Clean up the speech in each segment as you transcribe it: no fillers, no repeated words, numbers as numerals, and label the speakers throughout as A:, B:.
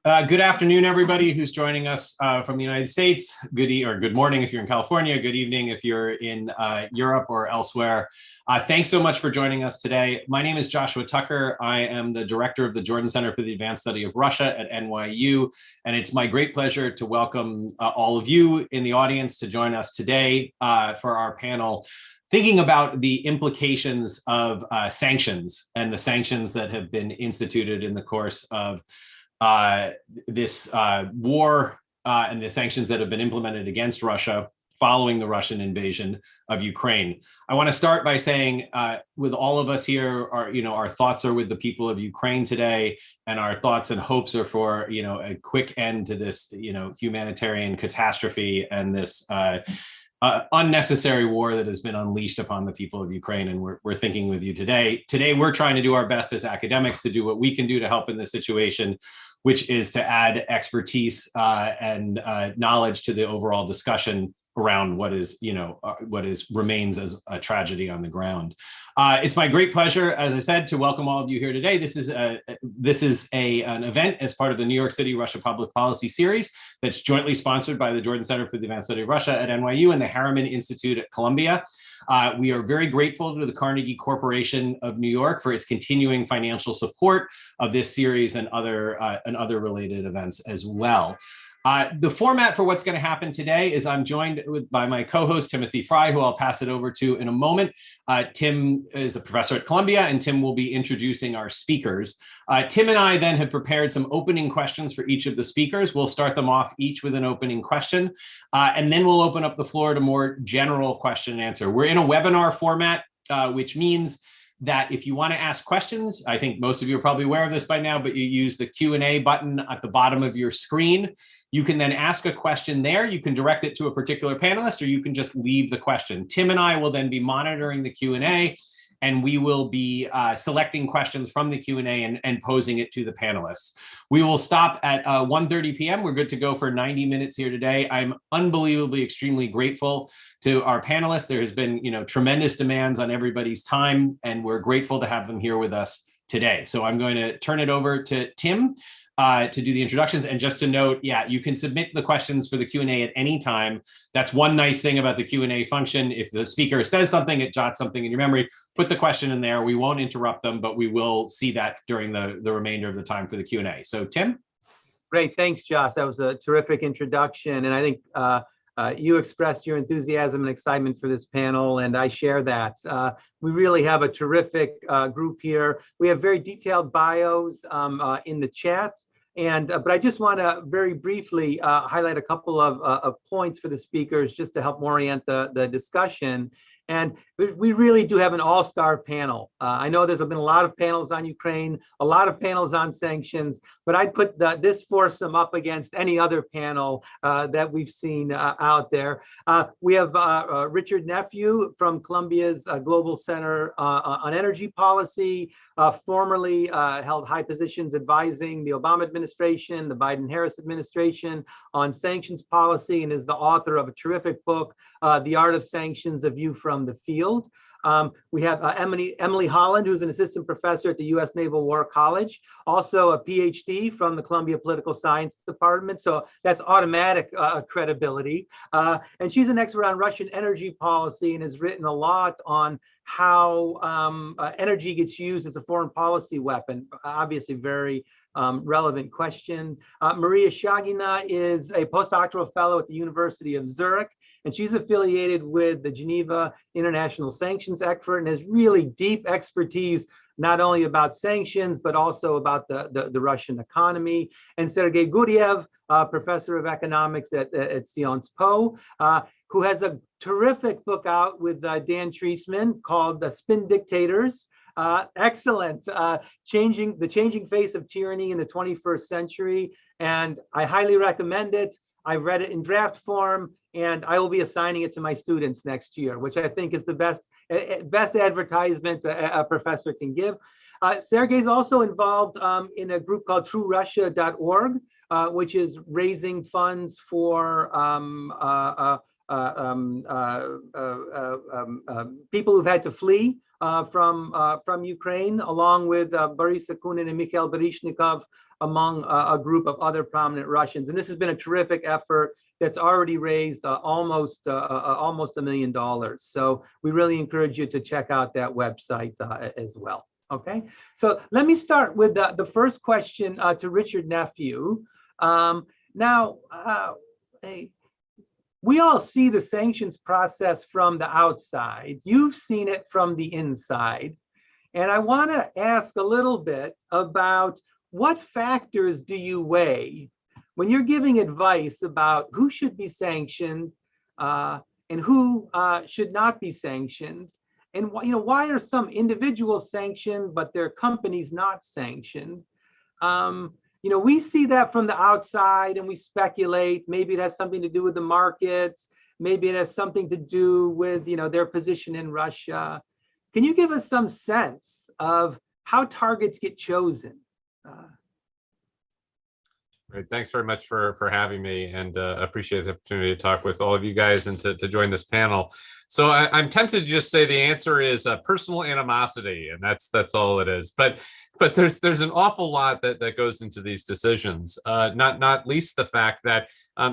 A: Good afternoon, everybody who's joining us from the United States. Good morning if you're in California. Good evening if you're in Europe or elsewhere. Thanks so much for joining us today. My name is Joshua Tucker. I am the director of the Jordan Center for the Advanced Study of Russia at NYU, and it's my great pleasure to welcome all of you in the audience to join us today for our panel thinking about the implications of sanctions and the sanctions that have been instituted in the course of this war and the sanctions that have been implemented against Russia following the Russian invasion of Ukraine. I want to start by saying, with all of us here, our thoughts are with the people of Ukraine today, and our thoughts and hopes are for a quick end to this humanitarian catastrophe and this unnecessary war that has been unleashed upon the people of Ukraine. And we're thinking with you today. Today, we're trying to do our best as academics to do what we can do to help in this situation, which is to add expertise and knowledge to the overall discussion around what remains as a tragedy on the ground. It's my great pleasure, as I said, to welcome all of you here today. This is an event as part of the New York City Russia Public Policy Series that's jointly sponsored by the Jordan Center for the Advanced Study of Russia at NYU and the Harriman Institute at Columbia. We are very grateful to the Carnegie Corporation of New York for its continuing financial support of this series and other related events as well. The format for what's going to happen today is I'm joined by my co-host, Timothy Fry, who I'll pass it over to in a moment. Tim is a professor at Columbia, and Tim will be introducing our speakers. Tim and I then have prepared some opening questions for each of the speakers. We'll start them off each with an opening question, and then we'll open up the floor to more general question and answer. We're in a webinar format, which means that if you want to ask questions, I think most of you are probably aware of this by now, but you use the Q&A button at the bottom of your screen. You can then ask a question there. You can direct it to a particular panelist, or you can just leave the question. Tim and I will then be monitoring the Q&A, and we will be selecting questions from the Q&A and posing it to the panelists. We will stop at 1:30 p.m. We're good to go for 90 minutes here today. I'm unbelievably, extremely grateful to our panelists. There has been, tremendous demands on everybody's time, and we're grateful to have them here with us today. So I'm going to turn it over to Tim to do the introductions. And just to note, you can submit the questions for the Q&A at any time. That's one nice thing about the Q&A function. If the speaker says something, it jots something in your memory, put the question in there. We won't interrupt them, but we will see that during the remainder of the time for the Q&A. So Tim?
B: Great, thanks, Josh. That was a terrific introduction. And I think you expressed your enthusiasm and excitement for this panel, and I share that. We really have a terrific group here. We have very detailed bios in the chat. But I just want to very briefly highlight a couple of points for the speakers just to help orient the discussion. And we really do have an all-star panel. I know there's been a lot of panels on Ukraine, a lot of panels on sanctions, but I'd put this foursome up against any other panel that we've seen out there. We have Richard Nephew from Columbia's Global Center on Energy Policy, formerly held high positions advising the Obama administration, the Biden-Harris administration on sanctions policy, and is the author of a terrific book, The Art of Sanctions, A View from the Field. We have Emily Holland, who's an assistant professor at the U.S. Naval War College, also a PhD from the Columbia Political Science Department. So that's automatic credibility. And she's an expert on Russian energy policy and has written a lot on how energy gets used as a foreign policy weapon. Obviously, very relevant question. Maria Shagina is a postdoctoral fellow at the University of Zurich, and she's affiliated with the Geneva International Sanctions Expert and has really deep expertise not only about sanctions, but also about the Russian economy. And Sergei Guriev, professor of economics at Sciences Po, who has a terrific book out with Dan Treisman called The Spin Dictators. Excellent. The changing face of tyranny in the 21st century. And I highly recommend it. I've read it in draft form, and I will be assigning it to my students next year, which I think is the best advertisement a professor can give. Sergei's also involved in a group called TrueRussia.org, which is raising funds for people who've had to flee from Ukraine, along with Boris Akunin and Mikhail Baryshnikov, among a group of other prominent Russians. And this has been a terrific effort that's already raised almost $1 million. So we really encourage you to check out that website as well. Okay, so let me start with the first question to Richard Nephew. We all see the sanctions process from the outside. You've seen it from the inside. And I want to ask a little bit about what factors do you weigh when you're giving advice about who should be sanctioned and who should not be sanctioned? And why are some individuals sanctioned, but their companies not sanctioned? We see that from the outside and we speculate. Maybe it has something to do with the markets. Maybe it has something to do with, their position in Russia. Can you give us some sense of how targets get chosen?
C: Great. Thanks very much for having me, and appreciate the opportunity to talk with all of you guys and to join this panel. So I'm tempted to just say the answer is personal animosity, and that's all it is. But there's an awful lot that goes into these decisions, not least the fact that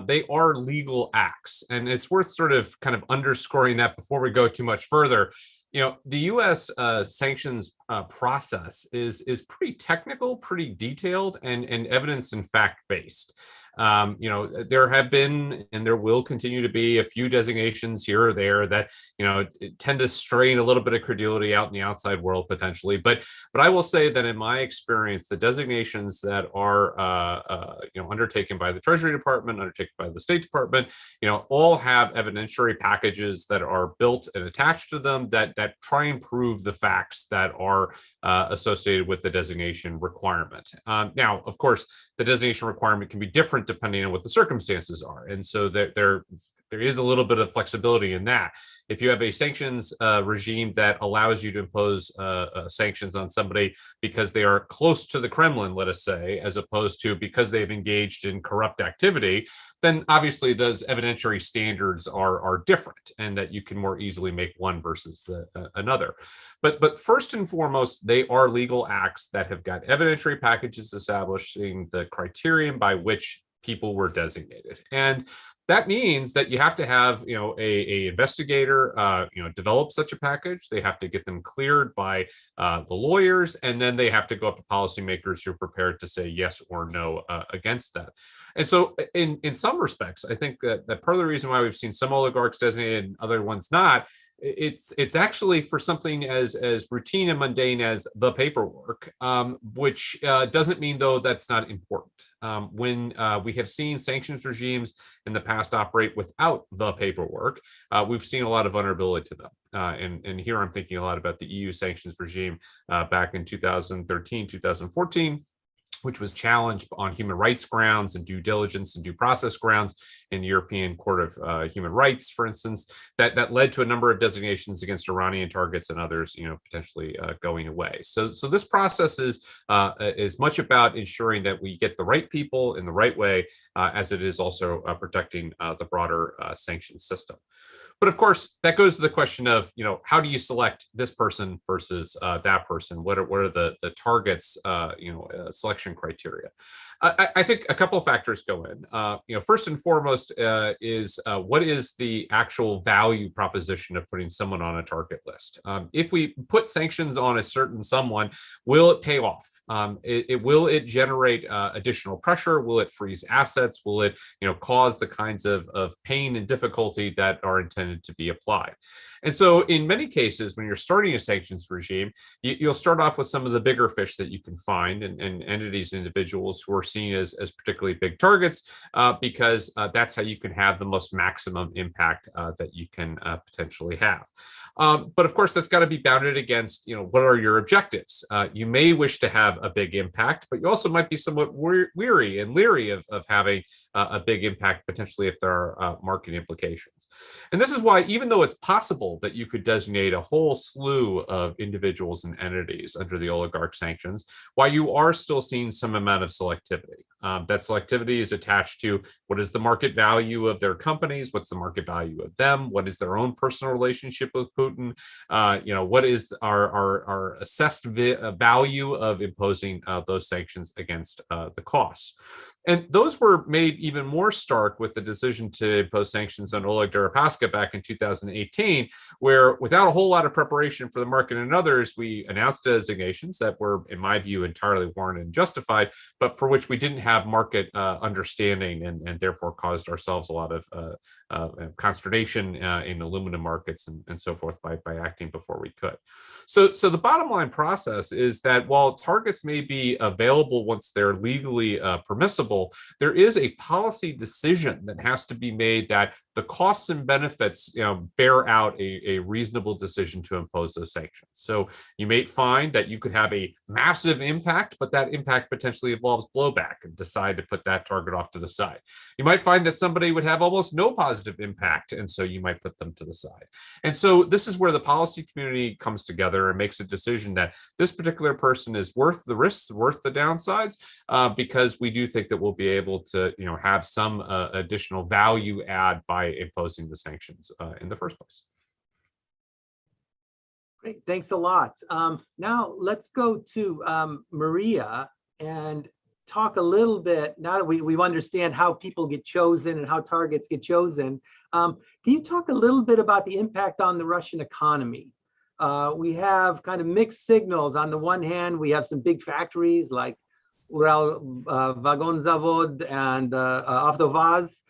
C: they are legal acts, and it's worth sort of kind of underscoring that before we go too much further. The U.S. Sanctions process is pretty technical, pretty detailed, and evidence and fact based. There have been and there will continue to be a few designations here or there that tend to strain a little bit of credulity out in the outside world potentially. But I will say that in my experience, the designations that are undertaken by the Treasury Department, undertaken by the State Department, all have evidentiary packages that are built and attached to them that try and prove the facts that are associated with the designation requirement. Now, of course, the designation requirement can be different depending on what the circumstances are. And so there is a little bit of flexibility in that. If you have a sanctions regime that allows you to impose sanctions on somebody because they are close to the Kremlin, let us say, as opposed to because they've engaged in corrupt activity, then obviously those evidentiary standards are different, and that you can more easily make one versus another. But first and foremost, they are legal acts that have got evidentiary packages establishing the criterion by which people were designated. And that means that you have to have, a investigator, develop such a package. They have to get them cleared by the lawyers, and then they have to go up to policymakers who are prepared to say yes or no against that. And so, in some respects, I think that part of the reason why we've seen some oligarchs designated and other ones not, it's actually for something as routine and mundane as the paperwork, which doesn't mean, though, that's not important. When we have seen sanctions regimes in the past operate without the paperwork, we've seen a lot of vulnerability to them. And here I'm thinking a lot about the EU sanctions regime back in 2013, 2014. Which was challenged on human rights grounds and due diligence and due process grounds in the European Court of Human Rights, for instance, that led to a number of designations against Iranian targets and others, potentially going away. So this process is much about ensuring that we get the right people in the right way, as it is also protecting the broader sanction system. But of course, that goes to the question of, how do you select this person versus that person? What are the targets, selection criteria? I think a couple of factors go in. First and foremost is what is the actual value proposition of putting someone on a target list? If we put sanctions on a certain someone, will it pay off? Will it generate additional pressure? Will it freeze assets? Will it, cause the kinds of pain and difficulty that are intended to be applied? And so in many cases, when you're starting a sanctions regime, you'll start off with some of the bigger fish that you can find and entities and individuals who are seen as particularly big targets, because that's how you can have the most maximum impact that you can potentially have. But of course, that's got to be bounded against, what are your objectives? You may wish to have a big impact, but you also might be somewhat weary and leery of having a big impact, potentially if there are market implications. And this is why, even though it's possible that you could designate a whole slew of individuals and entities under the oligarch sanctions, why you are still seeing some amount of selectivity. That selectivity is attached to what is the market value of their companies, what's the market value of them, what is their own personal relationship with Putin, what is our assessed value of imposing those sanctions against the costs. And those were made even more stark with the decision to impose sanctions on Oleg Deripaska back in 2018, where without a whole lot of preparation for the market and others, we announced designations that were, in my view, entirely warranted and justified, but for which we didn't have market understanding and therefore caused ourselves a lot of consternation in aluminum markets and so forth by acting before we could. So the bottom line process is that while targets may be available once they're legally permissible, there is a policy decision that has to be made that the costs and benefits bear out a reasonable decision to impose those sanctions. So you may find that you could have a massive impact, but that impact potentially involves blowback and decide to put that target off to the side. You might find that somebody would have almost no positive impact, and so you might put them to the side. And so this is where the policy community comes together and makes a decision that this particular person is worth the risks, worth the downsides, because we do think that we'll be able to have some additional value add by imposing the sanctions in the first place.
B: Great, thanks a lot. Now let's go to Maria and talk a little bit, now that we understand how people get chosen and how targets get chosen, can you talk a little bit about the impact on the Russian economy? We have kind of mixed signals. On the one hand, we have some big factories like Ural Vagon Zavod and Avtovaz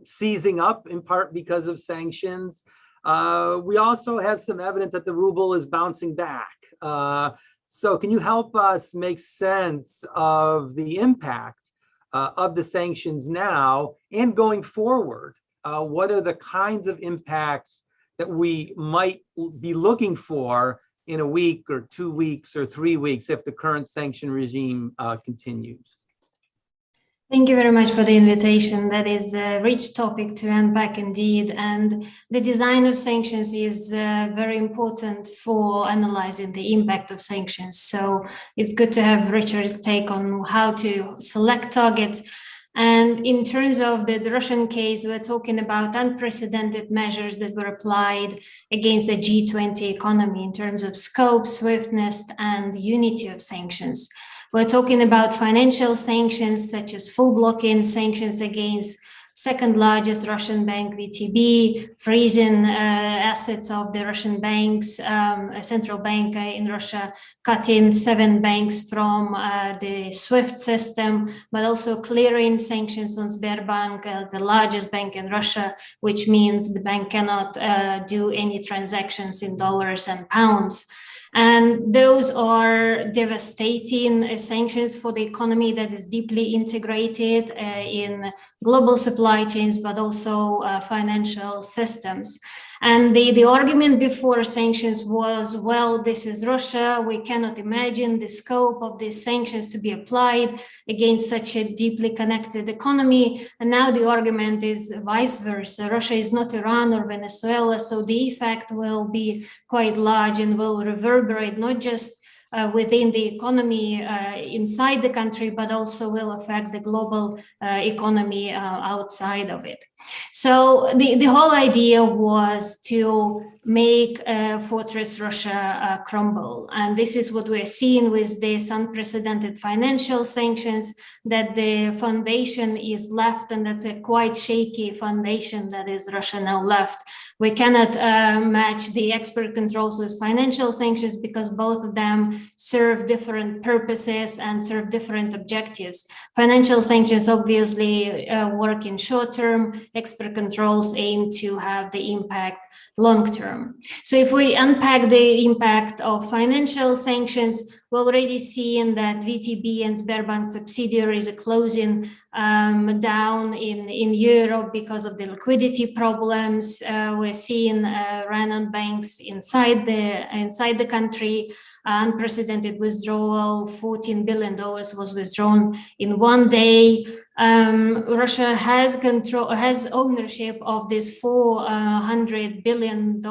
B: seizing up in part because of sanctions. We also have some evidence that the ruble is bouncing back. So can you help us make sense of the impact of the sanctions now and going forward? What are the kinds of impacts that we might be looking for in a week or 2 weeks or 3 weeks if the current sanction regime continues?
D: Thank you very much for the invitation. That is a rich topic to unpack indeed. And the design of sanctions is very important for analyzing the impact of sanctions. So it's good to have Richard's take on how to select targets. And in terms of the Russian case, we're talking about unprecedented measures that were applied against the G20 economy in terms of scope, swiftness, and unity of sanctions. We're talking about financial sanctions, such as full block-in sanctions against second largest Russian bank, VTB, freezing assets of the Russian banks, a central bank in Russia, cutting 7 banks from the SWIFT system, but also clearing sanctions on Sberbank, the largest bank in Russia, which means the bank cannot do any transactions in dollars and pounds. And those are devastating sanctions for the economy that is deeply integrated in global supply chains, but also financial systems. And the argument before sanctions was, well, this is Russia. We cannot imagine the scope of these sanctions to be applied against such a deeply connected economy. And now the argument is vice versa. Russia is not Iran or Venezuela, so the effect will be quite large and will reverberate not just within the economy inside the country, but also will affect the global economy outside of it. So the whole idea was to make Fortress Russia crumble. And this is what we're seeing with this unprecedented financial sanctions, that the foundation is left, and that's a quite shaky foundation that is Russia now left. We cannot match the export controls with financial sanctions because both of them serve different purposes and serve different objectives. Financial sanctions obviously work in short term, export controls aim to have the impact long term. So if we unpack the impact of financial sanctions, we're already seeing that VTB and Sberbank subsidiaries are closing down in Europe because of the liquidity problems. We're seeing run on banks inside the country. Unprecedented withdrawal, $14 billion was withdrawn in one day. Russia has ownership of this $400 billion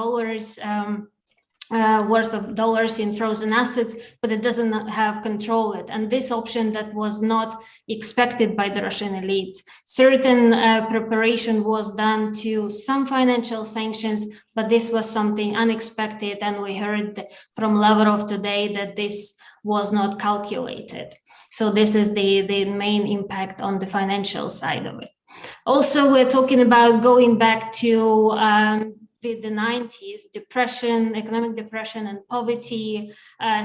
D: worth of dollars in frozen assets, but it doesn't have control it. And this option that was not expected by the Russian elites. Certain preparation was done to some financial sanctions, but this was something unexpected. And we heard from Lavrov today that this was not calculated. So this is the main impact on the financial side of it. Also, we're talking about going back to the 90s, depression, economic depression and poverty,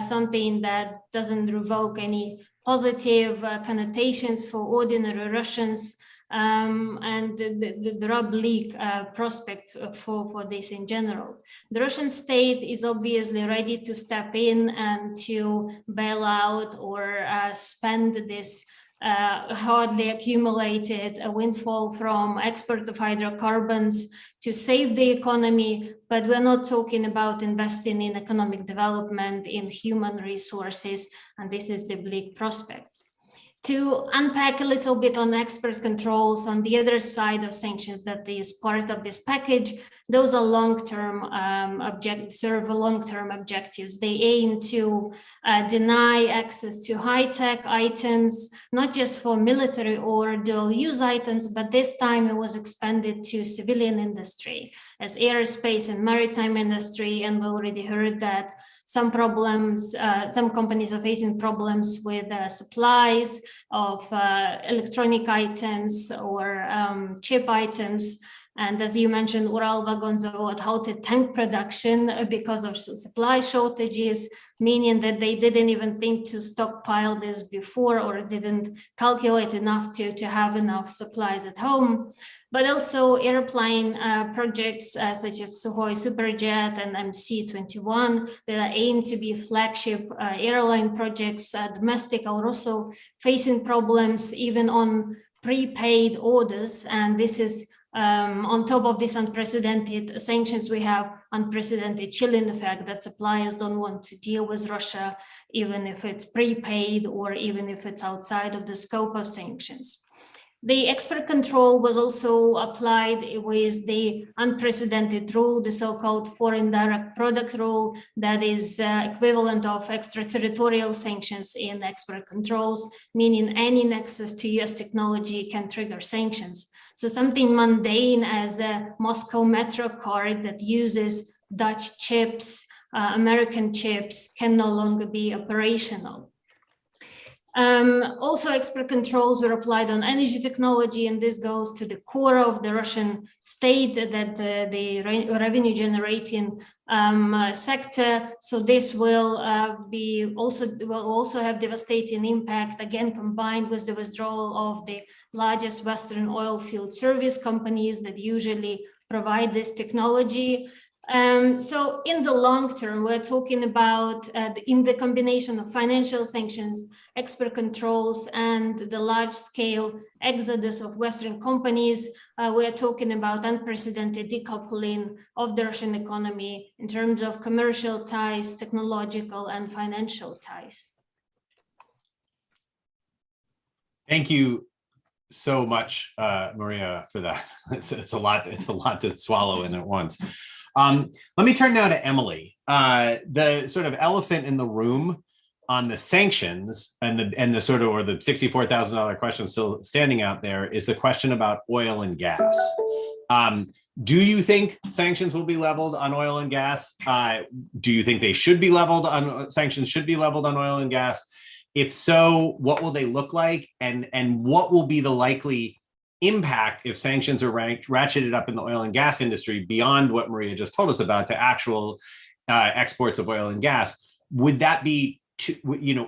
D: something that doesn't revoke any positive connotations for ordinary Russians, and there are bleak prospects for this in general. The Russian state is obviously ready to step in and to bail out or spend this hardly accumulated windfall from export of hydrocarbons to save the economy, but we're not talking about investing in economic development, in human resources, and this is the bleak prospects. To unpack a little bit on export controls on the other side of sanctions that is part of this package, those are long-term serve long-term objectives. They aim to deny access to high-tech items, not just for military or dual-use items, but this time it was expanded to civilian industry as aerospace and maritime industry, and we already heard that some companies are facing problems with supplies of electronic items or chip items. And as you mentioned, Uralvagonzavod halted tank production because of supply shortages, meaning that they didn't even think to stockpile this before or didn't calculate enough to have enough supplies at home. But also airplane projects such as Sukhoi Superjet and MC-21 that aim to be flagship airline projects, domestic, are also facing problems even on prepaid orders. And this is on top of this unprecedented sanctions, we have unprecedented chilling effect that suppliers don't want to deal with Russia, even if it's prepaid or even if it's outside of the scope of sanctions. The export control was also applied with the unprecedented rule, the so-called foreign direct product rule, that is equivalent of extraterritorial sanctions in export controls, meaning any nexus to US technology can trigger sanctions. So something mundane as a Moscow Metro card that uses Dutch chips, American chips, can no longer be operational. Also, export controls were applied on energy technology, and this goes to the core of the Russian state, that the revenue generating sector. So this will also have devastating impact, again combined with the withdrawal of the largest Western oil field service companies that usually provide this technology. So in the long term, we're talking about in the combination of financial sanctions, export controls, and the large-scale exodus of Western companies, we're talking about unprecedented decoupling of the Russian economy in terms of commercial ties, technological and financial ties.
A: Thank you so much, Maria, for that. It's a lot to swallow in at once. Let me turn now to Emily. The sort of elephant in the room on the sanctions and the sort of, or the $64,000 question still standing out there, is the question about oil and gas. Do you think sanctions will be leveled on oil and gas? Do you think they should be leveled on, sanctions should be leveled on oil and gas? If so, what will they look like? And what will be the likely impact if sanctions are ratcheted up in the oil and gas industry beyond what Maria just told us about to actual exports of oil and gas? Would that be,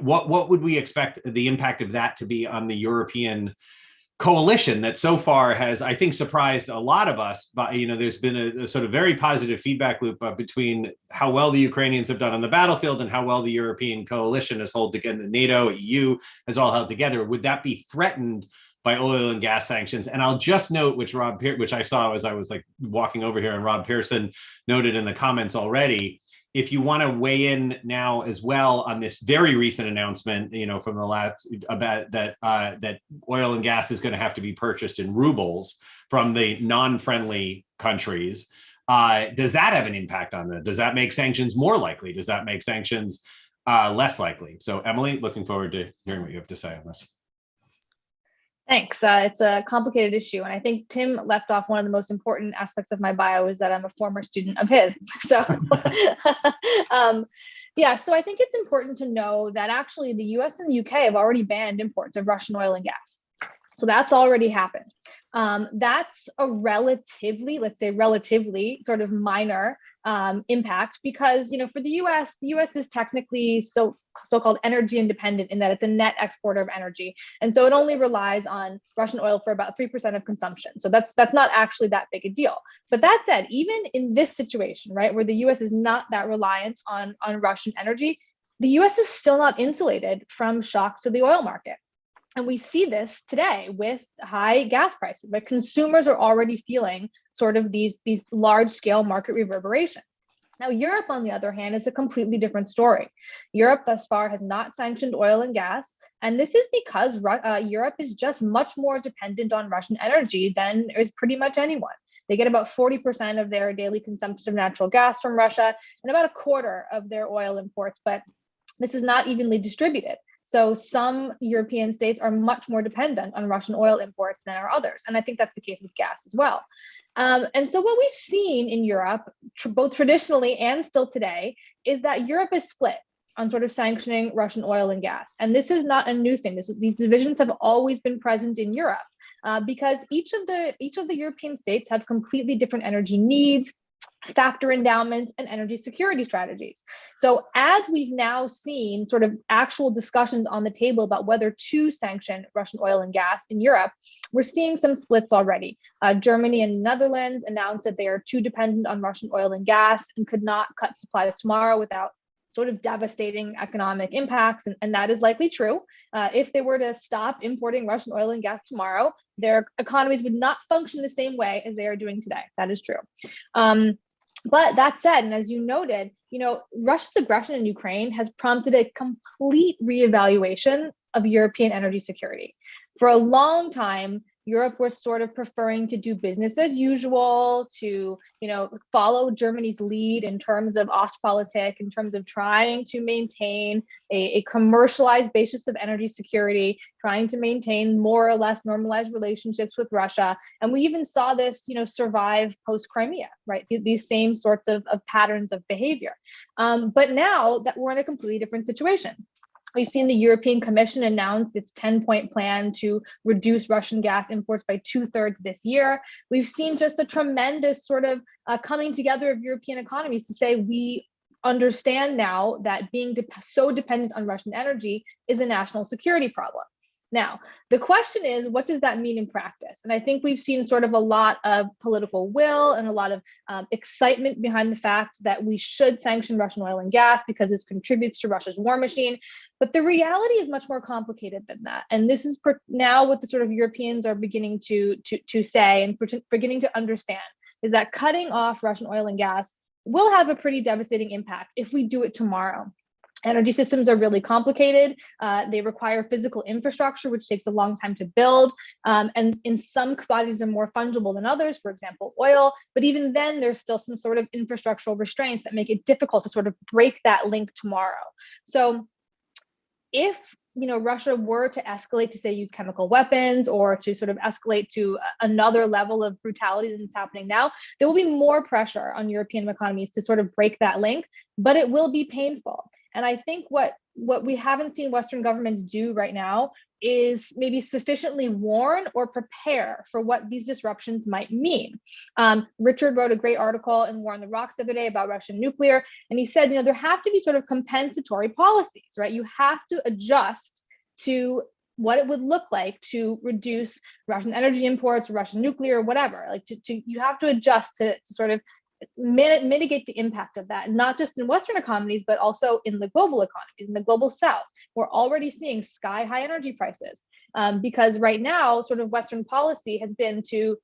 A: what would we expect the impact of that to be on the European coalition that so far has, I think, surprised a lot of us? But there's been a sort of very positive feedback loop between how well the Ukrainians have done on the battlefield and how well the European coalition has held together, the NATO, EU has all held together. Would that be threatened by oil and gas sanctions? And I'll just note, which I saw as I was like walking over here, and Rob Pearson noted in the comments already, if you want to weigh in now as well on this very recent announcement, from the last, about that oil and gas is going to have to be purchased in rubles from the non-friendly countries. Does that have an impact on that? Does that make sanctions more likely? Does that make sanctions less likely? So Emily, looking forward to hearing what you have to say on this.
E: Thanks. It's a complicated issue. And I think Tim left off one of the most important aspects of my bio is that I'm a former student of his. So yeah, so I think it's important to know that actually the US and the UK have already banned imports of Russian oil and gas. So that's already happened. That's a relatively, let's say relatively sort of minor impact because, for the US is technically so-called energy independent in that it's a net exporter of energy. And so it only relies on Russian oil for about 3% of consumption. So that's not actually that big a deal. But that said, even in this situation, right, where the US is not that reliant on Russian energy, the US is still not insulated from shocks to the oil market. And we see this today with high gas prices, but consumers are already feeling sort of these large scale market reverberations. Now, Europe, on the other hand, is a completely different story. Europe thus far has not sanctioned oil and gas. And this is because Europe is just much more dependent on Russian energy than is pretty much anyone. They get about 40% of their daily consumption of natural gas from Russia and about a quarter of their oil imports, but this is not evenly distributed. So some European states are much more dependent on Russian oil imports than are others. And I think that's the case with gas as well. And so what we've seen in Europe, both traditionally and still today, is that Europe is split on sort of sanctioning Russian oil and gas. And this is not a new thing. These divisions have always been present in Europe because each of the European states have completely different energy needs, factor endowments, and energy security strategies. So as we've now seen sort of actual discussions on the table about whether to sanction Russian oil and gas in Europe, we're seeing some splits already. Germany and Netherlands announced that they are too dependent on Russian oil and gas and could not cut supplies tomorrow without sort of devastating economic impacts. And that is likely true. If they were to stop importing Russian oil and gas tomorrow, their economies would not function the same way as they are doing today. That is true. But that said, and as you noted, Russia's aggression in Ukraine has prompted a complete reevaluation of European energy security. For a long time, Europe was sort of preferring to do business as usual, to follow Germany's lead in terms of Ostpolitik, in terms of trying to maintain a commercialized basis of energy security, trying to maintain more or less normalized relationships with Russia. And we even saw this, survive post-Crimea, right? These same sorts of patterns of behavior. But now that we're in a completely different situation. We've seen the European Commission announce its 10-point plan to reduce Russian gas imports by 2/3 this year. We've seen just a tremendous sort of coming together of European economies to say we understand now that being so dependent on Russian energy is a national security problem. Now, the question is, what does that mean in practice? And I think we've seen sort of a lot of political will and a lot of excitement behind the fact that we should sanction Russian oil and gas because this contributes to Russia's war machine. But the reality is much more complicated than that. And this is now what the sort of Europeans are beginning to say and beginning to understand is that cutting off Russian oil and gas will have a pretty devastating impact if we do it tomorrow. Energy systems are really complicated. They require physical infrastructure, which takes a long time to build. And in some commodities are more fungible than others, for example, oil. But even then, there's still some sort of infrastructural restraints that make it difficult to sort of break that link tomorrow. So if Russia were to escalate to, say, use chemical weapons or to sort of escalate to another level of brutality than it's happening now, there will be more pressure on European economies to sort of break that link, but it will be painful. And I think what we haven't seen Western governments do right now is maybe sufficiently warn or prepare for what these disruptions might mean. Richard wrote a great article in War on the Rocks the other day about Russian nuclear, and he said, there have to be sort of compensatory policies, right? You have to adjust to what it would look like to reduce Russian energy imports, Russian nuclear, whatever. Like you have to adjust to sort of mitigate the impact of that, not just in Western economies, but also in the global economies, in the global South. We're already seeing sky high energy prices because right now, sort of Western policy has been to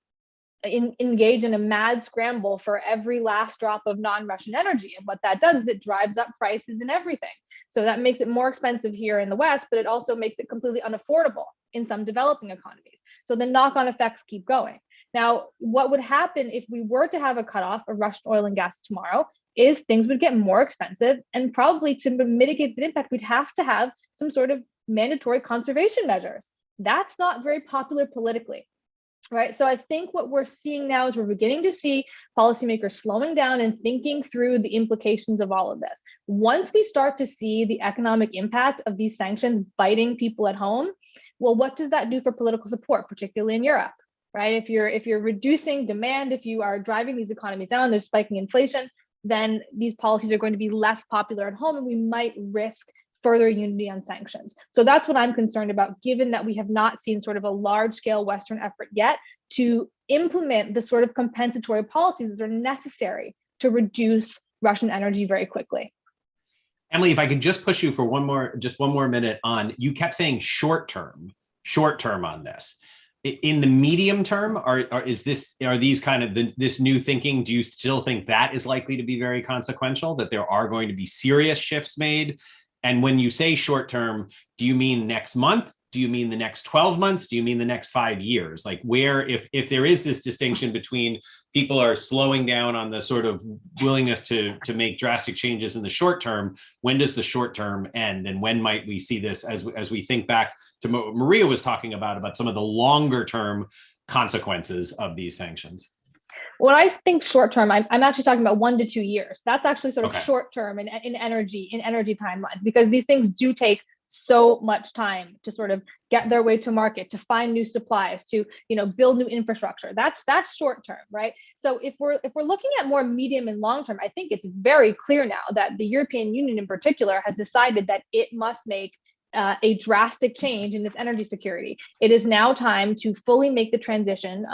E: engage in a mad scramble for every last drop of non-Russian energy. And what that does is it drives up prices in everything. So that makes it more expensive here in the West, but it also makes it completely unaffordable in some developing economies. So the knock-on effects keep going. Now, what would happen if we were to have a cutoff of Russian oil and gas tomorrow is things would get more expensive, and probably to mitigate the impact, we'd have to have some sort of mandatory conservation measures. That's not very popular politically. Right. So I think what we're seeing now is we're beginning to see policymakers slowing down and thinking through the implications of all of this. Once we start to see the economic impact of these sanctions biting people at home, well, what does that do for political support, particularly in Europe? Right. If you're reducing demand, if you are driving these economies down, there's spiking inflation, then these policies are going to be less popular at home, and we might risk further unity on sanctions. So that's what I'm concerned about, given that we have not seen sort of a large-scale Western effort yet to implement the sort of compensatory policies that are necessary to reduce Russian energy very quickly.
A: Emily, if I could just push you for one more minute on, you kept saying short term on this. In the medium term, are these kind of this new thinking? Do you still think that is likely to be very consequential, that there are going to be serious shifts made? And when you say short term, do you mean next month? Do you mean the next 12 months? Do you mean the next 5 years? Like, where, if there is this distinction between people are slowing down on the sort of willingness to make drastic changes in the short term, when does the short term end? And when might we see this as we think back to what Maria was talking about some of the longer term consequences of these sanctions?
E: When I think short term, I'm actually talking about 1 to 2 years. That's actually sort of
A: Okay.
E: short term in energy timelines, because these things do take so much time to sort of get their way to market, to find new supplies, to build new infrastructure. That's short term, right? So if we're looking at more medium and long term, I think it's very clear now that the European Union in particular has decided that it must make a drastic change in its energy security. It is now time to fully make the transition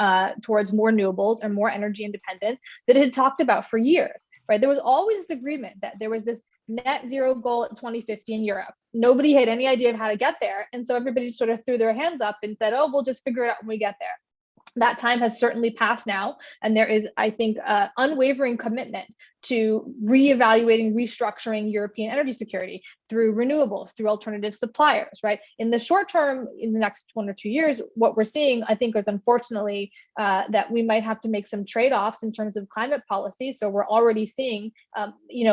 E: towards more renewables or more energy independence that it had talked about for years, right? There was always this agreement that there was this net zero goal at 2050 in Europe. Nobody had any idea of how to get there. And so everybody just sort of threw their hands up and said, oh, we'll just figure it out when we get there. That time has certainly passed now. And there is, I think, unwavering commitment to reevaluating, restructuring European energy security through renewables, through alternative suppliers, right? In the short term, in the next 1 or 2 years, what we're seeing, I think, is unfortunately that we might have to make some trade-offs in terms of climate policy. So we're already seeing,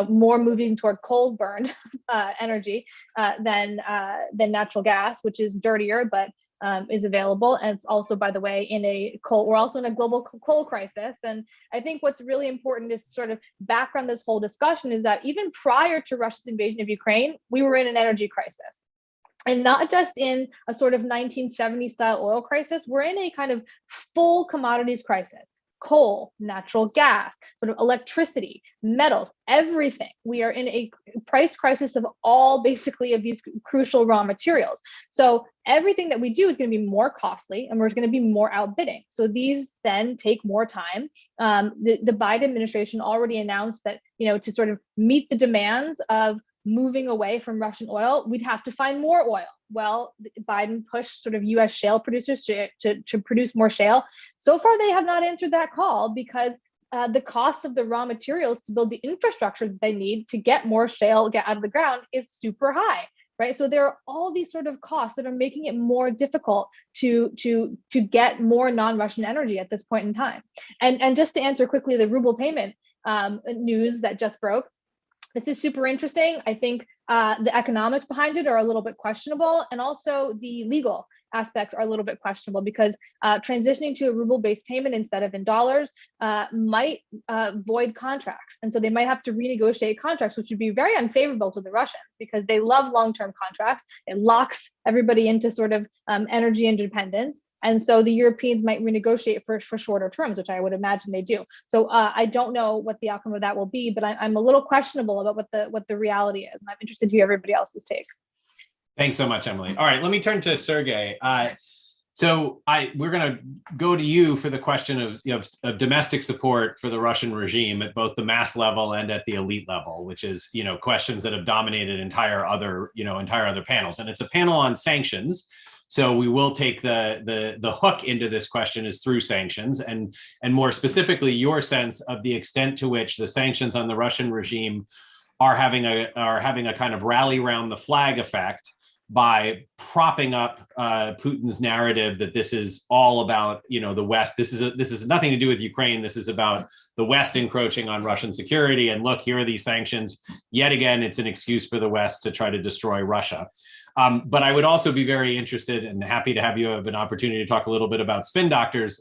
E: more moving toward coal-burned energy than natural gas, which is dirtier, but is available. And it's also, by the way, we're also in a global coal crisis. And I think what's really important is sort of background this whole discussion is that even prior to Russia's invasion of Ukraine, we were in an energy crisis. And not just in a sort of 1970 style oil crisis, we're in a kind of full commodities crisis. Coal, natural gas, sort of electricity, metals, everything. We are in a price crisis of all basically of these crucial raw materials. So everything that we do is going to be more costly, and we're going to be more outbidding. So these then take more time. The Biden administration already announced that, to sort of meet the demands of moving away from Russian oil, we'd have to find more oil. Well, Biden pushed sort of US shale producers to produce more shale. So far, they have not answered that call because the cost of the raw materials to build the infrastructure that they need to get more shale get out of the ground is super high, right? So there are all these sort of costs that are making it more difficult to get more non-Russian energy at this point in time. And just to answer quickly the ruble payment news that just broke, this is super interesting. I think the economics behind it are a little bit questionable, and also the legal aspects are a little bit questionable because transitioning to a ruble-based payment instead of in dollars might void contracts. And so they might have to renegotiate contracts, which would be very unfavorable to the Russians because they love long-term contracts. It locks everybody into sort of energy independence. And so the Europeans might renegotiate for shorter terms, which I would imagine they do. So I don't know what the outcome of that will be, but I'm a little questionable about what the reality is. And I'm interested to hear everybody else's take.
A: Thanks so much, Emily. All right, let me turn to Sergey. We're going to go to you for the question of domestic support for the Russian regime at both the mass level and at the elite level, which is questions that have dominated entire other panels. And it's a panel on sanctions. So we will take the hook into this question is through sanctions, and more specifically, your sense of the extent to which the sanctions on the Russian regime are having a kind of rally round the flag effect by propping up Putin's narrative that this is all about, the West. This is nothing to do with Ukraine. This is about the West encroaching on Russian security. And look, here are these sanctions. Yet again, it's an excuse for the West to try to destroy Russia. But I would also be very interested and happy to have you have an opportunity to talk a little bit about spin doctors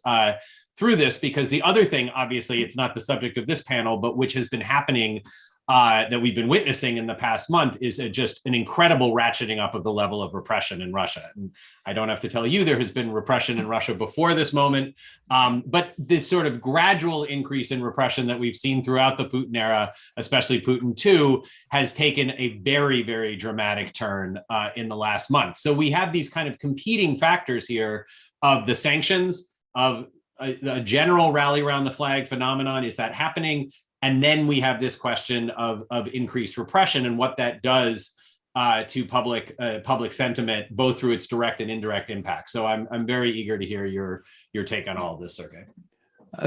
A: through this, because the other thing, obviously, it's not the subject of this panel, but which has been happening that we've been witnessing in the past month is just an incredible ratcheting up of the level of repression in Russia. And I don't have to tell you, there has been repression in Russia before this moment, but this sort of gradual increase in repression that we've seen throughout the Putin era, especially Putin 2, has taken a very, very dramatic turn in the last month. So we have these kind of competing factors here of the sanctions, of a general rally around the flag phenomenon. Is that happening? And then we have this question of increased repression and what that does to public sentiment, both through its direct and indirect impact. So I'm very eager to hear your take on all of this, Sergey.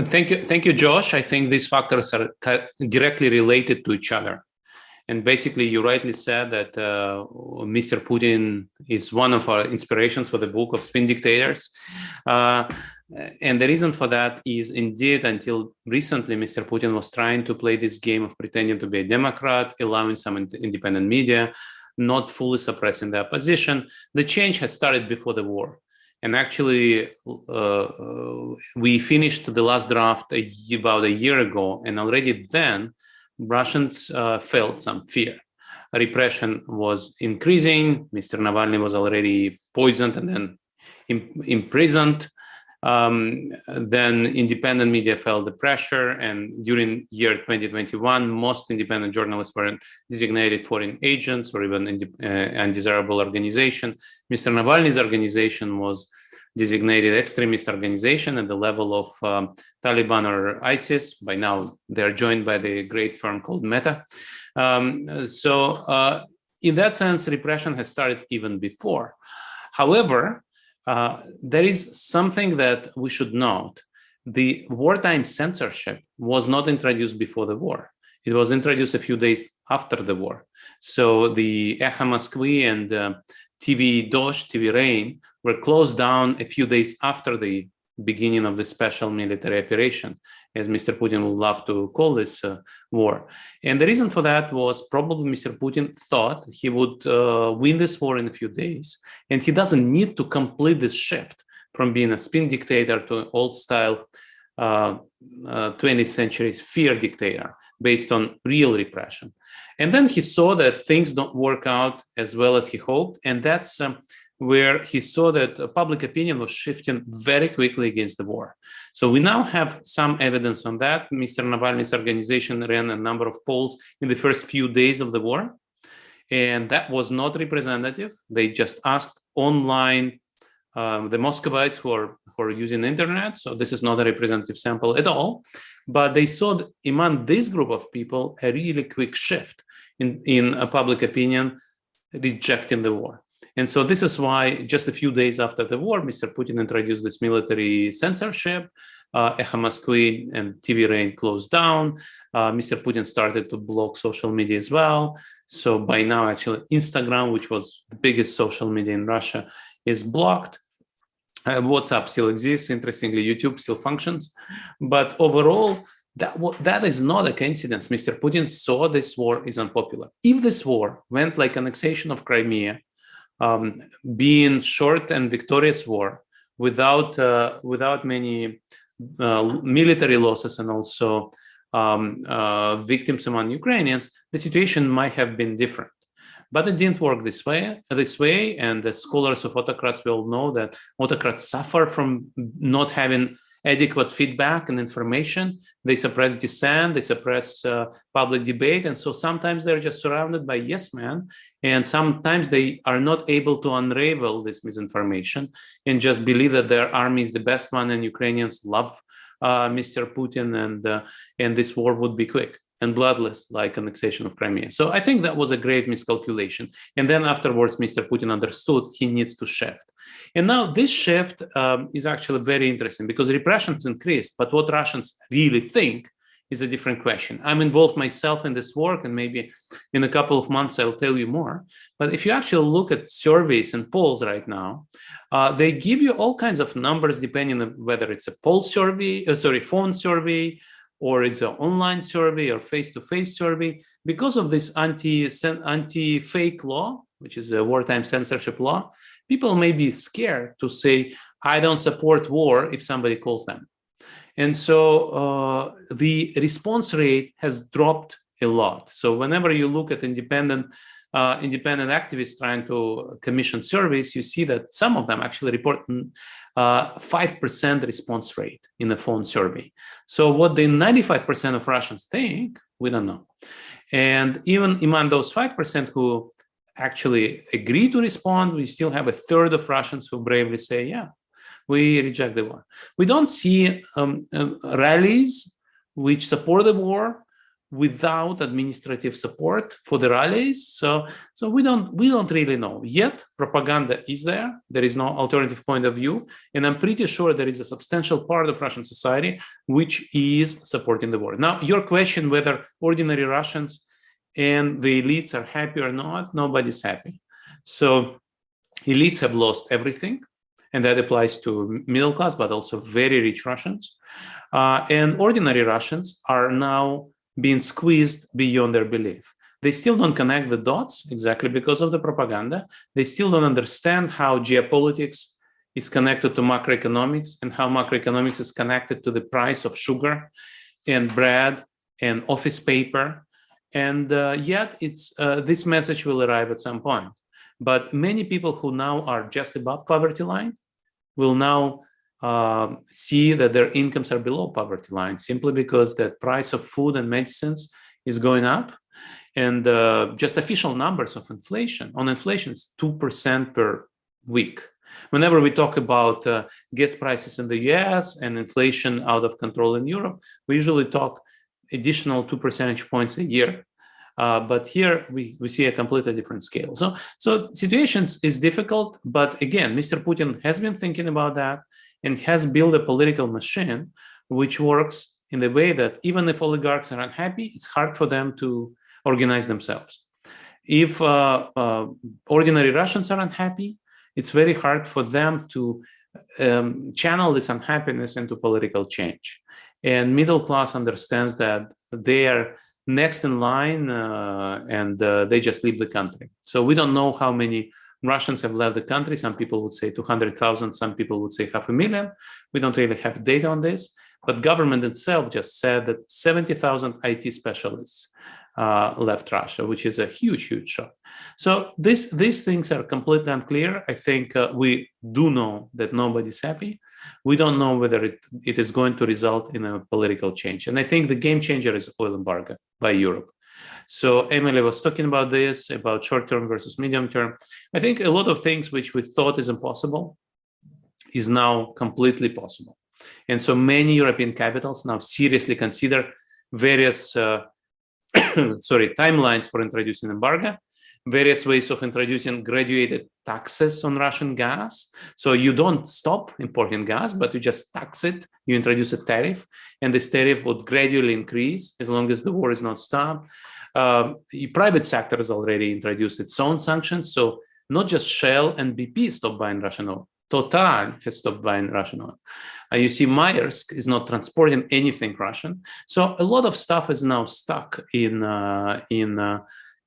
F: Thank you, Josh. I think these factors are directly related to each other. And basically, you rightly said that Mr. Putin is one of our inspirations for the book of Spin Dictators. And the reason for that is indeed, until recently, Mr. Putin was trying to play this game of pretending to be a Democrat, allowing some independent media, not fully suppressing the opposition. The change had started before the war. And actually, we finished the last draft about a year ago, and already then, Russians felt some fear. Repression was increasing. Mr. Navalny was already poisoned and then imprisoned. Then independent media felt the pressure, and during year 2021, most independent journalists were designated foreign agents or even undesirable organization. Mr. Navalny's organization was designated extremist organization at the level of Taliban or ISIS. By now, they're joined by the great firm called Meta. So in that sense, repression has started even before. However, there is something that we should note. The wartime censorship was not introduced before the war. It was introduced a few days after the war. So the Echo Moskvy and TV Dozhd, TV Rain were closed down a few days after the beginning of the special military operation, as Mr. Putin would love to call this war. And the reason for that was probably Mr. Putin thought he would win this war in a few days, and he doesn't need to complete this shift from being a spin dictator to an old-style 20th century fear dictator based on real repression. And then he saw that things don't work out as well as he hoped, and that's where he saw that public opinion was shifting very quickly against the war. So we now have some evidence on that. Mr. Navalny's organization ran a number of polls in the first few days of the war, and that was not representative. They just asked online the Muscovites who are using the internet, so this is not a representative sample at all, but they saw among this group of people a really quick shift in public opinion rejecting the war. And so this is why just a few days after the war, Mr. Putin introduced this military censorship. Echo Moskvy and TV Rain closed down. Mr. Putin started to block social media as well. So by now, actually, Instagram, which was the biggest social media in Russia, is blocked. WhatsApp still exists. Interestingly, YouTube still functions. But overall, that is not a coincidence. Mr. Putin saw this war is unpopular. If this war went like annexation of Crimea, being short and victorious war without many military losses and also victims among Ukrainians, the situation might have been different. But it didn't work this way, and the scholars of autocrats will know that autocrats suffer from not having adequate feedback and information. They suppress dissent, they suppress public debate, and so sometimes they're just surrounded by yes men, and sometimes they are not able to unravel this misinformation and just believe that their army is the best one and Ukrainians love Mr. Putin, and this war would be quick and bloodless, like annexation of Crimea. So I think that was a great miscalculation. And then afterwards, Mr. Putin understood he needs to shift. And now this shift is actually very interesting because repression's increased, but what Russians really think is a different question. I'm involved myself in this work, and maybe in a couple of months I'll tell you more. But if you actually look at surveys and polls right now, they give you all kinds of numbers depending on whether it's a poll survey, phone survey, or it's an online survey or face-to-face survey. Because of this anti-fake law, which is a wartime censorship law, people may be scared to say, I don't support war if somebody calls them. And so the response rate has dropped a lot. So whenever you look at independent activists trying to commission surveys, you see that some of them actually report 5% response rate in the phone survey. So what the 95% of Russians think, we don't know. And even among those 5% who actually agree to respond, we still have a third of Russians who bravely say, yeah, we reject the war. We don't see rallies which support the war without administrative support for the rallies. So we don't really know. Yet propaganda is there. There is no alternative point of view. And I'm pretty sure there is a substantial part of Russian society which is supporting the war. Now, your question whether ordinary Russians and the elites are happy or not, nobody's happy. So elites have lost everything. And that applies to middle class, but also very rich Russians. And ordinary Russians are now being squeezed beyond their belief. They still don't connect the dots exactly because of the propaganda. They still don't understand how geopolitics is connected to macroeconomics and how macroeconomics is connected to the price of sugar and bread and office paper. And yet this message will arrive at some point. But many people who now are just above poverty line will now see that their incomes are below poverty line simply because the price of food and medicines is going up. And just official numbers of inflation is 2% per week. Whenever we talk about gas prices in the US and inflation out of control in Europe, we usually talk additional 2 percentage points a year. But here we see a completely different scale. So situations is difficult, but again, Mr. Putin has been thinking about that and has built a political machine which works in the way that even if oligarchs are unhappy, it's hard for them to organize themselves. If ordinary Russians are unhappy, it's very hard for them to channel this unhappiness into political change. And middle class understands that they are next in line and they just leave the country. So we don't know how many Russians have left the country. Some people would say 200,000, some people would say 500,000. We don't really have data on this, but government itself just said that 70,000 IT specialists left Russia, which is a huge, huge shock. So these things are completely unclear. I think we do know that nobody's happy. We don't know whether it is going to result in a political change. And I think the game changer is oil embargo by Europe. So Emily was talking about this, about short-term versus medium-term. I think a lot of things which we thought is impossible is now completely possible. And so many European capitals now seriously consider various timelines for introducing embargo, various ways of introducing graduated taxes on Russian gas. So you don't stop importing gas, but you just tax it. You introduce a tariff, and this tariff would gradually increase as long as the war is not stopped. The private sector has already introduced its own sanctions. So not just Shell and BP stopped buying Russian oil. Total has stopped buying Russian oil. You see, Maersk is not transporting anything Russian. So a lot of stuff is now stuck in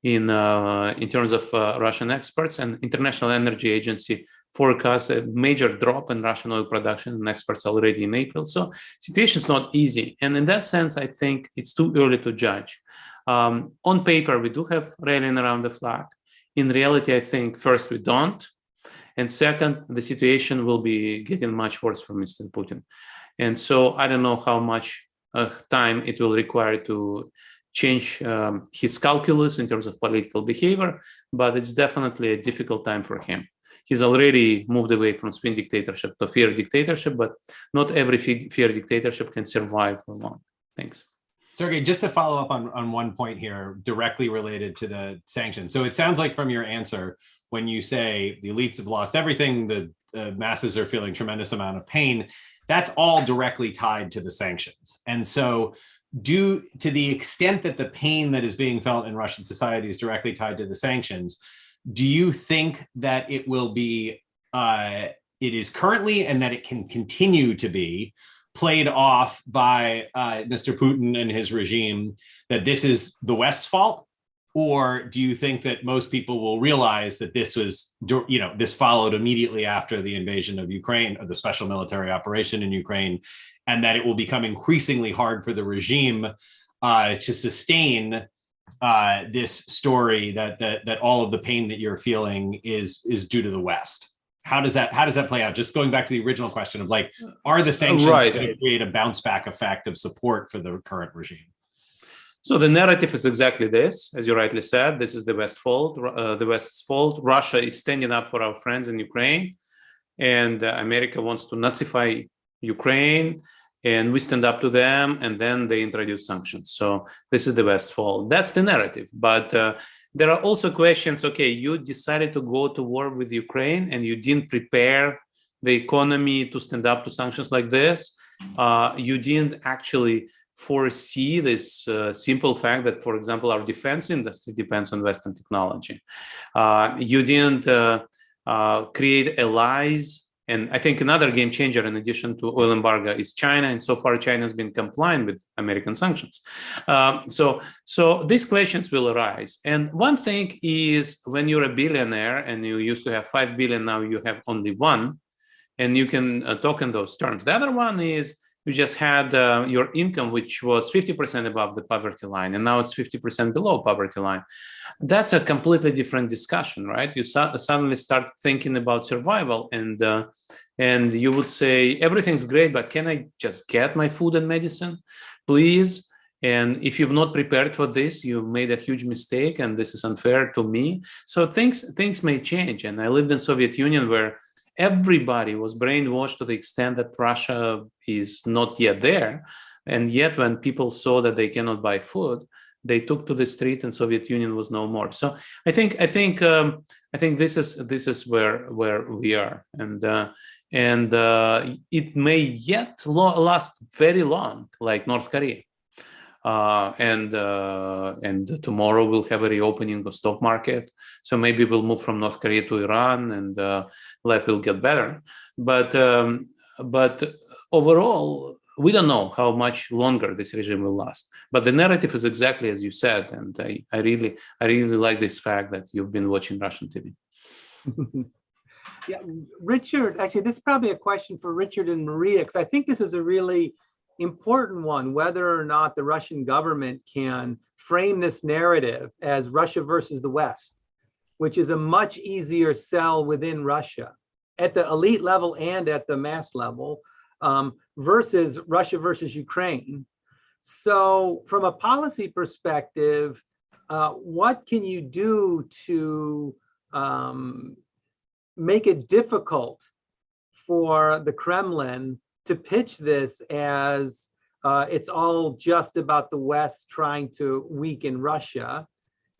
F: terms of Russian exports, and International Energy Agency forecasts a major drop in Russian oil production and exports already in April. So situation is not easy. And in that sense, I think it's too early to judge. On paper, we do have rallying around the flag. In reality, I think first we don't. And second, the situation will be getting much worse for Mr. Putin. And so I don't know how much time it will require to change his calculus in terms of political behavior, but it's definitely a difficult time for him. He's already moved away from swing dictatorship to fear dictatorship, but not every fear dictatorship can survive for long. Thanks.
A: Sergey, just to follow up on one point here, directly related to the sanctions. So it sounds like from your answer, when you say the elites have lost everything, the masses are feeling tremendous amount of pain, that's all directly tied to the sanctions. And so to the extent that the pain that is being felt in Russian society is directly tied to the sanctions, do you think that it will be, it is currently and that it can continue to be played off by Mr. Putin and his regime, that this is the West's fault? Or do you think that most people will realize that this was, this followed immediately after the invasion of Ukraine, or the special military operation in Ukraine, and that it will become increasingly hard for the regime to sustain this story that all of the pain that you're feeling is due to the West? How does that play out? Just going back to the original question of like, are the sanctions going to create a bounce back effect of support for the current regime?
F: So the narrative is exactly this, as you rightly said. This is the West's fault. The West's fault. Russia is standing up for our friends in Ukraine, and America wants to Nazify Ukraine, and we stand up to them, and then they introduce sanctions. So this is the West's fault. That's the narrative. But there are also questions. Okay, you decided to go to war with Ukraine, and you didn't prepare the economy to stand up to sanctions like this. You didn't actually foresee this simple fact that, for example, our defense industry depends on Western technology. You didn't create allies. And I think another game changer in addition to oil embargo is China. And so far, China has been compliant with American sanctions. So these questions will arise. And one thing is, when you're a billionaire and you used to have 5 billion, now you have only 1, and you can talk in those terms. The other one is, you just had your income, which was 50% above the poverty line, and now it's 50% below poverty line. That's a completely different discussion, right? You suddenly start thinking about survival, and you would say, everything's great, but can I just get my food and medicine, please? And if you've not prepared for this, you made a huge mistake, and this is unfair to me. So things may change. And I lived in Soviet Union, where everybody was brainwashed to the extent that Russia is not yet there. And yet when people saw that they cannot buy food, they took to the street and Soviet Union was no more. So I think this is where we are. And it may yet last very long, like North Korea. And tomorrow we'll have a reopening of stock market. So maybe we'll move from North Korea to Iran, and life will get better. But overall, we don't know how much longer this regime will last. But the narrative is exactly as you said, and I really like this fact that you've been watching Russian TV.
B: Yeah, Richard, actually, this is probably a question for Richard and Maria, because I think this is a really important one, whether or not the Russian government can frame this narrative as Russia versus the West, which is a much easier sell within Russia at the elite level and at the mass level, versus Russia versus Ukraine. So from a policy perspective, what can you do to make it difficult for the Kremlin to pitch this as it's all just about the West trying to weaken Russia,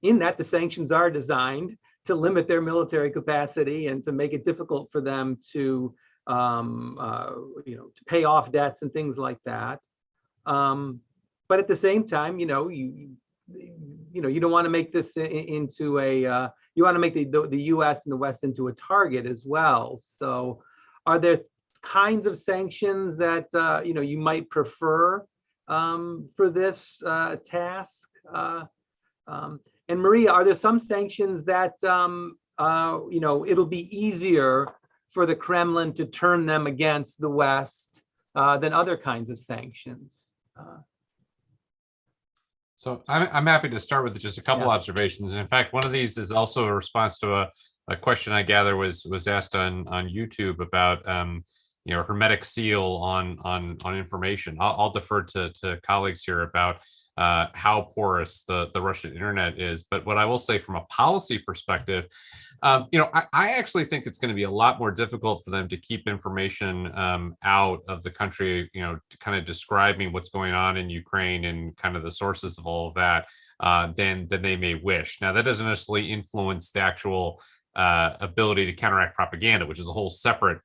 B: in that the sanctions are designed to limit their military capacity and to make it difficult for them to to pay off debts and things like that. But at the same time, you don't want to make this into a you want to make the U.S. and the West into a target as well. So are there kinds of sanctions that you might prefer for this task? And Maria, are there some sanctions that it'll be easier for the Kremlin to turn them against the West than other kinds of sanctions?
C: So I'm happy to start with just a couple observations. And in fact, one of these is also a response to a question I gather was asked on YouTube about hermetic seal on information. I'll defer to colleagues here about how porous the Russian internet is. But what I will say from a policy perspective, I actually think it's going to be a lot more difficult for them to keep information out of the country, kind of describing what's going on in Ukraine and kind of the sources of all of that than they may wish. Now, that doesn't necessarily influence the actual ability to counteract propaganda, which is a whole separate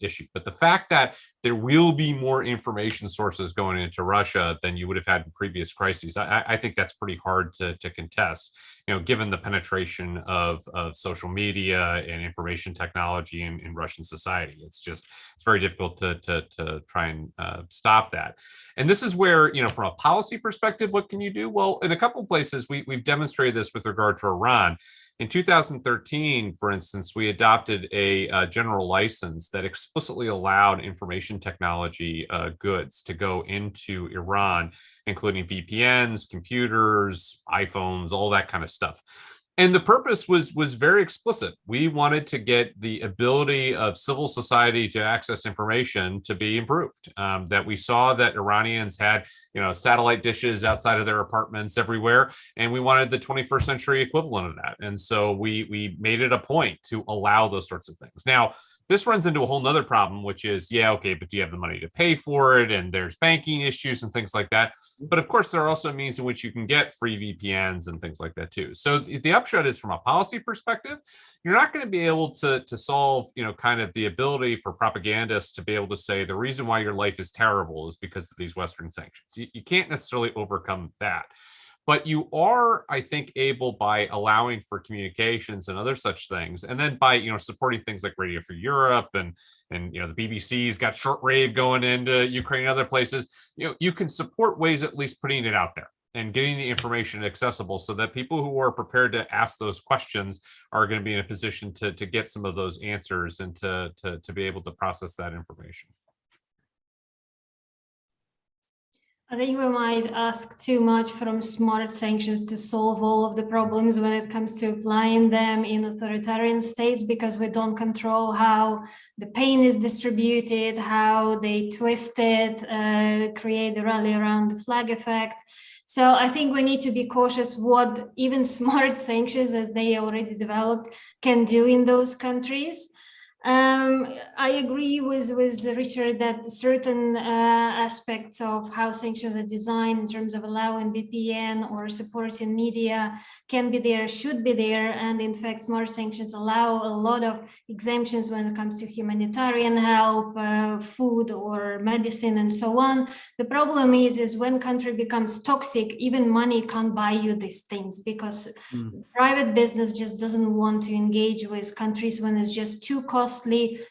C: issue. But the fact that there will be more information sources going into Russia than you would have had in previous crises, I think that's pretty hard to contest, given the penetration of social media and information technology in Russian society. It's very difficult to try and stop that. And this is where, from a policy perspective, what can you do? Well, in a couple of places, we've demonstrated this with regard to Iran. In 2013, for instance, we adopted a general license that explicitly allowed information technology goods to go into Iran, including VPNs, computers, iPhones, all that kind of stuff. And the purpose was very explicit. We wanted to get the ability of civil society to access information to be improved. That we saw that Iranians had, satellite dishes outside of their apartments everywhere, and we wanted the 21st century equivalent of that. And so we made it a point to allow those sorts of things. Now, this runs into a whole nother problem, which is, but do you have the money to pay for it? And there's banking issues and things like that. But of course, there are also means in which you can get free VPNs and things like that too. So the upshot is, from a policy perspective, you're not going to be able to solve, kind of the ability for propagandists to be able to say the reason why your life is terrible is because of these Western sanctions. You can't necessarily overcome that. But you are, I think, able, by allowing for communications and other such things, and then by supporting things like Radio for Europe and the BBC's got shortwave going into Ukraine and other places. You can support ways at least putting it out there and getting the information accessible, so that people who are prepared to ask those questions are going to be in a position to get some of those answers and to be able to process that information.
D: I think we might ask too much from smart sanctions to solve all of the problems when it comes to applying them in authoritarian states, because we don't control how the pain is distributed, how they twist it, create the rally around the flag effect. So I think we need to be cautious what even smart sanctions, as they already developed, can do in those countries. I agree with Richard that certain aspects of how sanctions are designed in terms of allowing VPN or supporting media can be there, should be there. And in fact, smart sanctions allow a lot of exemptions when it comes to humanitarian help, food or medicine and so on. The problem is when country becomes toxic, even money can't buy you these things, because private business just doesn't want to engage with countries when it's just too costly,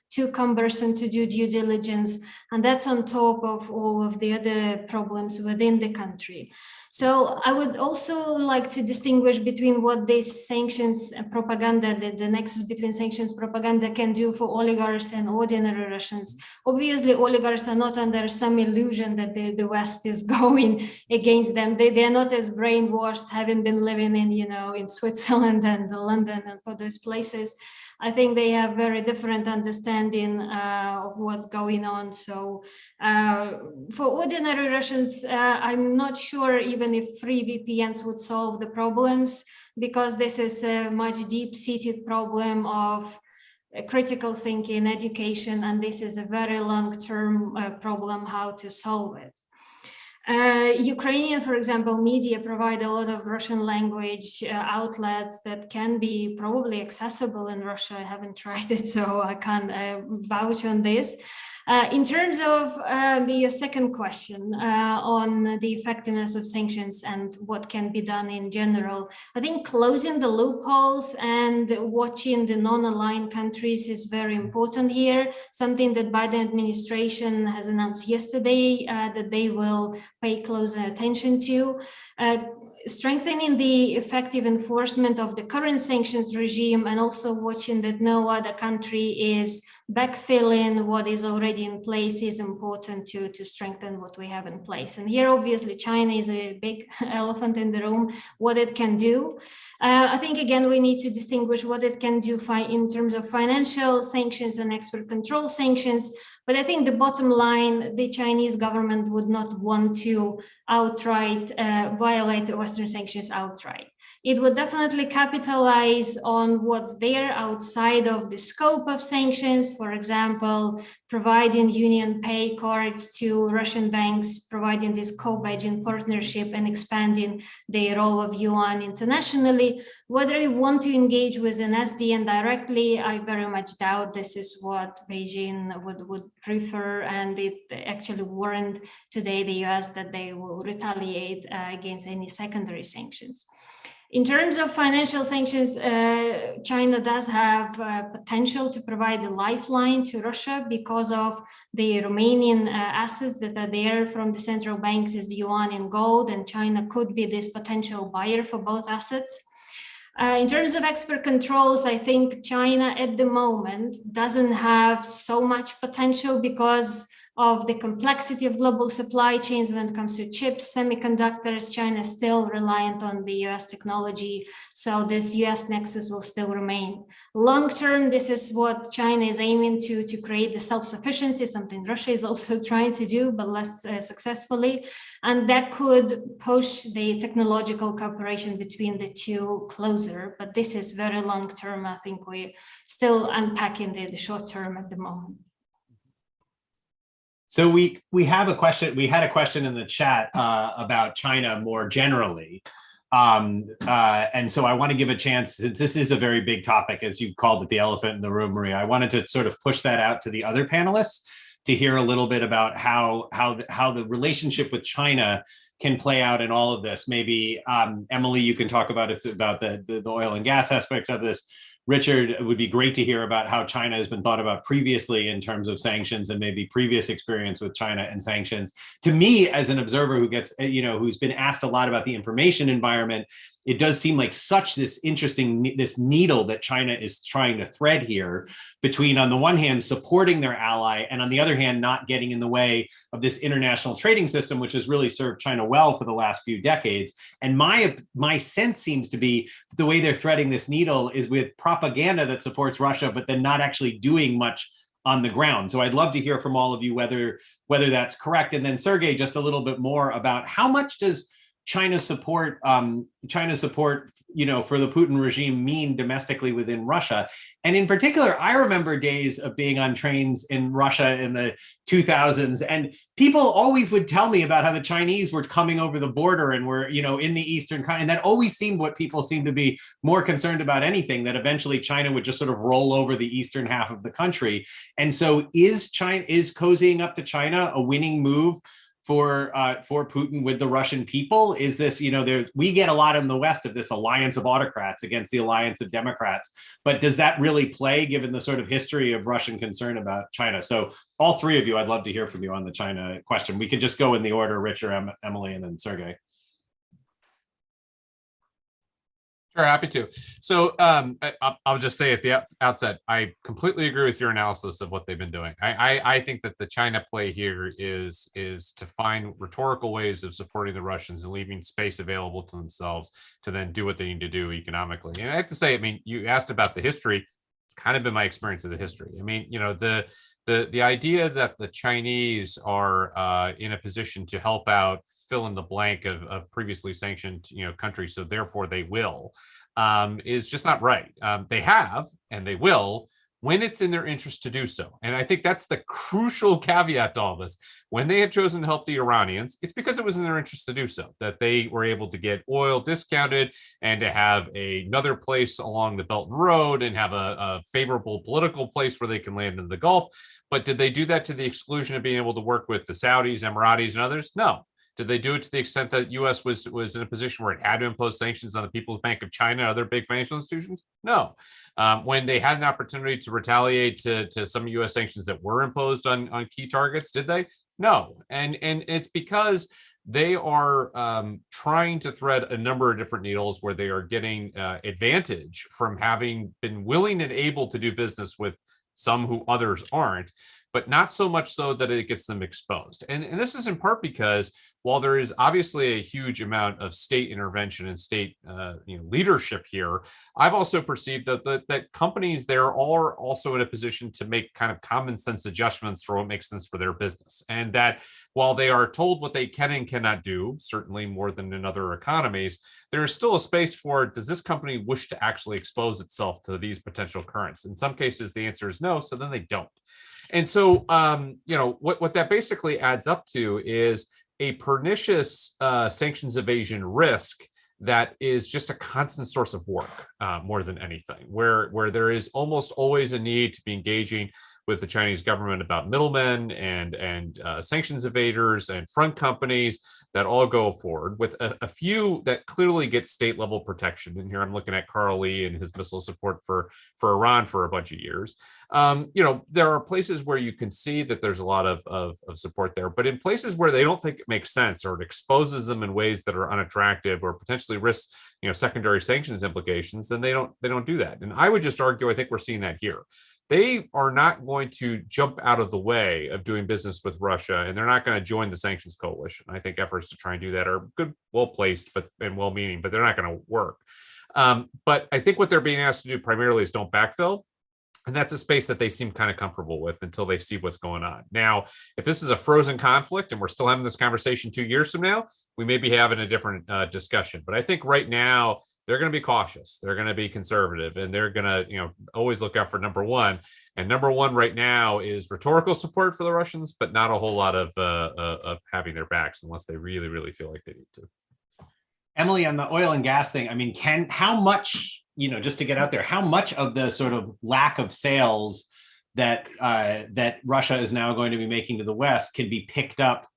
D: too cumbersome to do due diligence, and that's on top of all of the other problems within the country. So I would also like to distinguish between what this sanctions propaganda, the nexus between sanctions propaganda can do for oligarchs and ordinary Russians. Obviously, oligarchs are not under some illusion that the West is going against them. They are not as brainwashed, having been living in Switzerland and London and for those places. I think they have very different understanding of what's going on. So for ordinary Russians, I'm not sure even if free VPNs would solve the problems, because this is a much deep-seated problem of critical thinking, education, and this is a very long-term problem how to solve it. Ukrainian, for example, media provide a lot of Russian language outlets that can be probably accessible in Russia. I haven't tried it, so I can't vouch on this. In terms of the second question on the effectiveness of sanctions and what can be done in general, I think closing the loopholes and watching the non-aligned countries is very important here, something that Biden administration has announced yesterday that they will pay close attention to. Strengthening the effective enforcement of the current sanctions regime, and also watching that no other country is backfilling what is already in place, is important to strengthen what we have in place. And here, obviously, China is a big elephant in the room, what it can do. I think, again, we need to distinguish what it can do in terms of financial sanctions and export control sanctions. But I think the bottom line, the Chinese government would not want to outright violate the Western sanctions outright. It would definitely capitalize on what's there outside of the scope of sanctions. For example, providing union pay cards to Russian banks, providing this co-badging partnership and expanding the role of yuan internationally. Whether you want to engage with an SDN directly, I very much doubt this is what Beijing would prefer, and it actually warned today the US that they will retaliate against any secondary sanctions. In terms of financial sanctions, China does have potential to provide a lifeline to Russia because of the Romanian assets that are there from the central banks is yuan and gold, and China could be this potential buyer for both assets. In terms of export controls, I think China at the moment doesn't have so much potential because of the complexity of global supply chains when it comes to chips, semiconductors. China is still reliant on the US technology, so this US nexus will still remain. Long term, this is what China is aiming to create the self-sufficiency, something Russia is also trying to do, but less successfully. And that could push the technological cooperation between the two closer, but this is very long term. I think we're still unpacking the short term at the moment.
A: So we have a question. We had a question in the chat about China more generally, and so I want to give a chance, since this is a very big topic, as you called it, the elephant in the room, Maria. I wanted to sort of push that out to the other panelists to hear a little bit about how the relationship with China can play out in all of this. Maybe Emily, you can talk about the oil and gas aspect of this. Richard, it would be great to hear about how China has been thought about previously in terms of sanctions and maybe previous experience with China and sanctions. To me, as an observer who gets, who's been asked a lot about the information environment, it does seem like such this needle that China is trying to thread here between, on the one hand, supporting their ally, and on the other hand, not getting in the way of this international trading system, which has really served China well for the last few decades. And my sense seems to be the way they're threading this needle is with propaganda that supports Russia, but then not actually doing much on the ground. So I'd love to hear from all of you whether that's correct. And then Sergey, just a little bit more about how much does China support, for the Putin regime mean domestically within Russia? And in particular, I remember days of being on trains in Russia in the 2000s, and people always would tell me about how the Chinese were coming over the border and were, in the eastern, and that always seemed what people seemed to be more concerned about anything, that eventually China would just sort of roll over the eastern half of the country. And so is cozying up to China a winning move for Putin with the Russian people? Is this, we get a lot in the West of this alliance of autocrats against the alliance of Democrats, but does that really play given the sort of history of Russian concern about China? So all three of you, I'd love to hear from you on the China question. We could just go in the order, Richard, Emily, and then Sergey.
C: Sure, happy to. So I'll just say at the outset, I completely agree with your analysis of what they've been doing. I think that the China play here is to find rhetorical ways of supporting the Russians and leaving space available to themselves to then do what they need to do economically. And I have to say, you asked about the history. It's kind of been my experience of the history. The idea that the Chinese are in a position to help out, fill in the blank of previously sanctioned countries, so therefore they will, is just not right. They have and they will when it's in their interest to do so. And I think that's the crucial caveat to all this. When they have chosen to help the Iranians, it's because it was in their interest to do so, that they were able to get oil discounted and to have another place along the Belt and Road and have a favorable political place where they can land in the Gulf. But did they do that to the exclusion of being able to work with the Saudis, Emiratis, and others? No. Did they do it to the extent that U.S. was in a position where it had to impose sanctions on the People's Bank of China and other big financial institutions? No. When they had an opportunity to retaliate to some U.S. sanctions that were imposed on key targets, did they? No. And it's because they are trying to thread a number of different needles where they are getting advantage from having been willing and able to do business with some who others aren't, but not so much so that it gets them exposed. And this is in part because while there is obviously a huge amount of state intervention and state leadership here, I've also perceived that companies there are also in a position to make kind of common sense adjustments for what makes sense for their business. And that while they are told what they can and cannot do, certainly more than in other economies, there is still a space for, does this company wish to actually expose itself to these potential currents? In some cases, the answer is no, so then they don't. And so, what that basically adds up to is a pernicious sanctions evasion risk that is just a constant source of work more than anything, where there is almost always a need to be engaging with the Chinese government about middlemen and sanctions evaders and front companies that all go forward, with a few that clearly get state level protection. And here I'm looking at Carl Lee and his missile support for Iran for a bunch of years. There are places where you can see that there's a lot of support there, but in places where they don't think it makes sense, or it exposes them in ways that are unattractive or potentially risk secondary sanctions implications, then they don't do that. And I would just argue, I think we're seeing that here. They are not going to jump out of the way of doing business with Russia, and they're not going to join the sanctions coalition. I think efforts to try and do that are good, well-placed, and well-meaning, but they're not going to work. But I think what they're being asked to do primarily is don't backfill. And that's a space that they seem kind of comfortable with until they see what's going on. Now, if this is a frozen conflict and we're still having this conversation 2 years from now, we may be having a different discussion. But I think right now, they're going to be cautious. They're going to be conservative, and they're going to, always look out for number one. And number one right now is rhetorical support for the Russians, but not a whole lot of having their backs unless they really, really feel like they need to.
A: Emily, on the oil and gas thing, I mean, how much, just to get out there, how much of the sort of lack of sales that Russia is now going to be making to the West can be picked up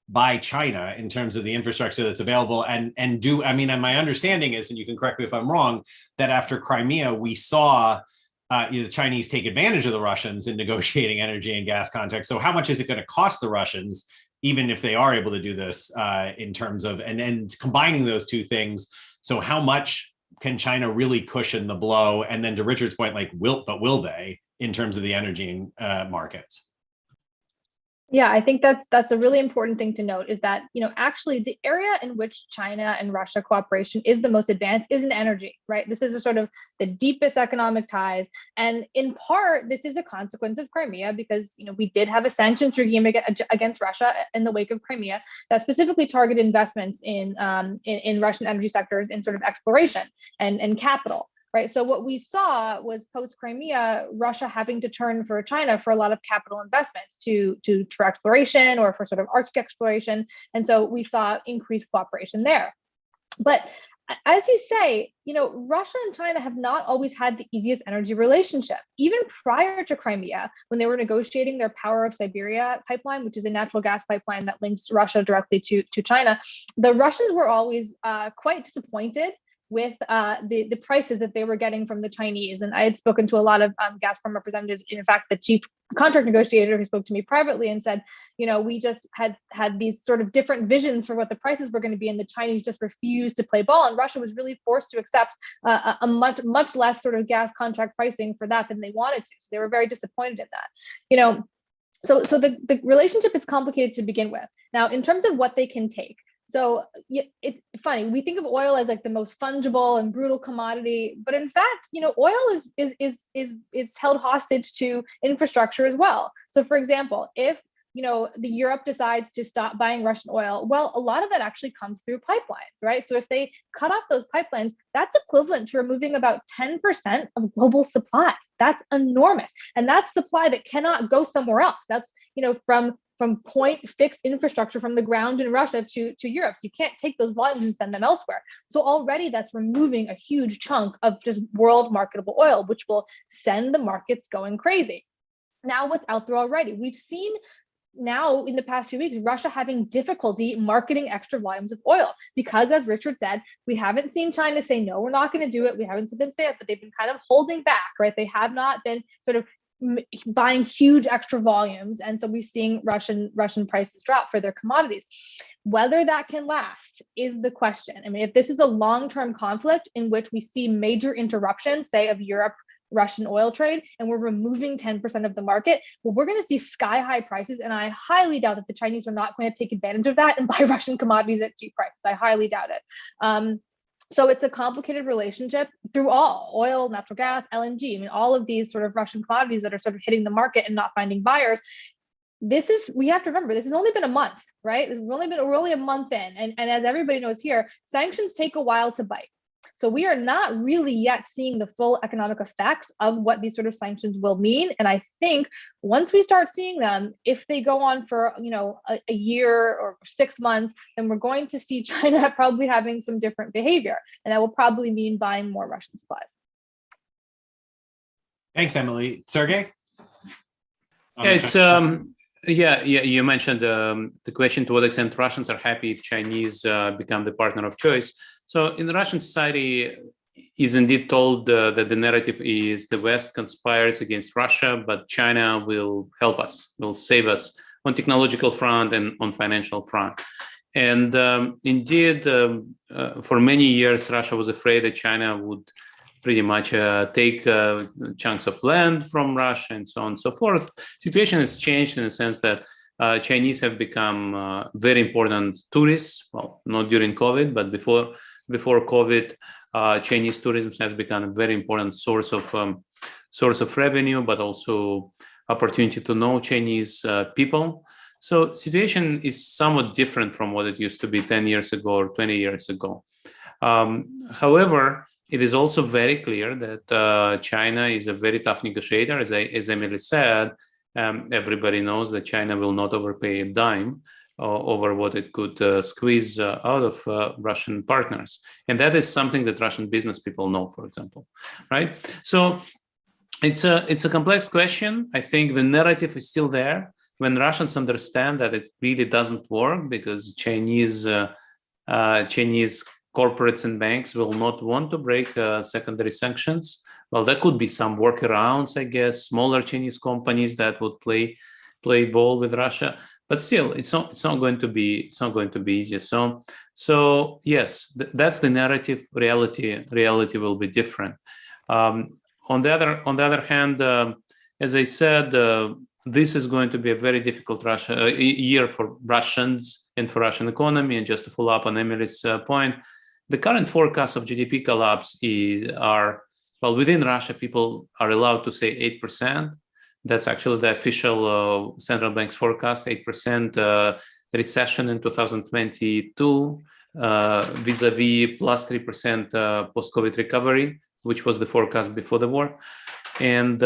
A: by China in terms of the infrastructure that's available? And my understanding is, and you can correct me if I'm wrong, that after Crimea, we saw the Chinese take advantage of the Russians in negotiating energy and gas contracts. So how much is it going to cost the Russians, even if they are able to do this in terms of, and combining those two things? So how much can China really cushion the blow? And then to Richard's point, will they, in terms of the energy markets?
E: Yeah, I think that's a really important thing to note, is that, actually the area in which China and Russia cooperation is the most advanced is in energy, right? This is a sort of the deepest economic ties. And in part, this is a consequence of Crimea, because, we did have a sanctions regime against Russia in the wake of Crimea that specifically targeted investments in Russian energy sectors in sort of exploration and capital. Right. So what we saw was post-Crimea, Russia having to turn for China for a lot of capital investments for exploration or for sort of Arctic exploration. And so we saw increased cooperation there. But as you say, Russia and China have not always had the easiest energy relationship. Even prior to Crimea, when they were negotiating their Power of Siberia pipeline, which is a natural gas pipeline that links Russia directly to China, the Russians were always quite disappointed with the prices that they were getting from the Chinese. And I had spoken to a lot of Gazprom representatives. In fact, the chief contract negotiator who spoke to me privately and said, we just had these sort of different visions for what the prices were going to be, and the Chinese just refused to play ball. And Russia was really forced to accept a much less sort of gas contract pricing for that than they wanted to. So they were very disappointed in that. So the relationship is complicated to begin with. Now, in terms of what they can take, so it's funny, we think of oil as like the most fungible and brutal commodity, but in fact, oil is held hostage to infrastructure as well. So for example, if the Europe decides to stop buying Russian oil, well, a lot of that actually comes through pipelines, right? So if they cut off those pipelines, that's equivalent to removing about 10% of global supply. That's enormous. And that's supply that cannot go somewhere else. That's, from point fixed infrastructure from the ground in Russia to Europe. So you can't take those volumes and send them elsewhere. So already that's removing a huge chunk of just world marketable oil, which will send the markets going crazy. Now what's out there already? We've seen now in the past few weeks, Russia having difficulty marketing extra volumes of oil because, as Richard said, we haven't seen China say, no, we're not going to do it. We haven't seen them say it, but they've been kind of holding back, right? They have not been sort of buying huge extra volumes. And so we're seeing Russian prices drop for their commodities. Whether that can last is the question. I mean, if this is a long-term conflict in which we see major interruptions, say of Europe Russian oil trade and we're removing 10% of the market, well, we're going to see sky high prices. And I highly doubt that the Chinese are not going to take advantage of that and buy Russian commodities at cheap prices. I highly doubt it. So it's a complicated relationship through all oil, natural gas, LNG. I mean, all of these sort of Russian commodities that are sort of hitting the market and not finding buyers. We have to remember, this has only been a month, right? We're only a month in. And as everybody knows here, sanctions take a while to bite. So we are not really yet seeing the full economic effects of what these sort of sanctions will mean. And I think once we start seeing them, if they go on for, a year or 6 months, then we're going to see China probably having some different behavior. And that will probably mean buying more Russian supplies.
A: Thanks, Emily. Sergey?
F: You mentioned the question to what extent Russians are happy if Chinese become the partner of choice. So in the Russian society is indeed told that the narrative is the West conspires against Russia, but China will help us, will save us on technological front and on financial front. And indeed, for many years, Russia was afraid that China would pretty much take chunks of land from Russia and so on and so forth. Situation has changed in the sense that Chinese have become very important tourists. Well, not during COVID, but before COVID, Chinese tourism has become a very important source of revenue, but also opportunity to know Chinese people. So situation is somewhat different from what it used to be 10 years ago or 20 years ago. However, it is also very clear that China is a very tough negotiator. As Emily said, everybody knows that China will not overpay a dime over what it could squeeze out of Russian partners. And that is something that Russian business people know, for example, right? So it's a complex question. I think the narrative is still there. When Russians understand that it really doesn't work because Chinese corporates and banks will not want to break secondary sanctions, well, there could be some workarounds, I guess, smaller Chinese companies that would play ball with Russia. But still, it's not going to be easy. So yes, that's the narrative. Reality will be different. On the other hand, as I said, this is going to be a very difficult year for Russians and for Russian economy. And just to follow up on Emily's point, the current forecasts of GDP collapse are, well, within Russia, people are allowed to say 8%. That's actually the official central bank's forecast, 8% recession in 2022, vis-a-vis plus 3% post-COVID recovery, which was the forecast before the war. And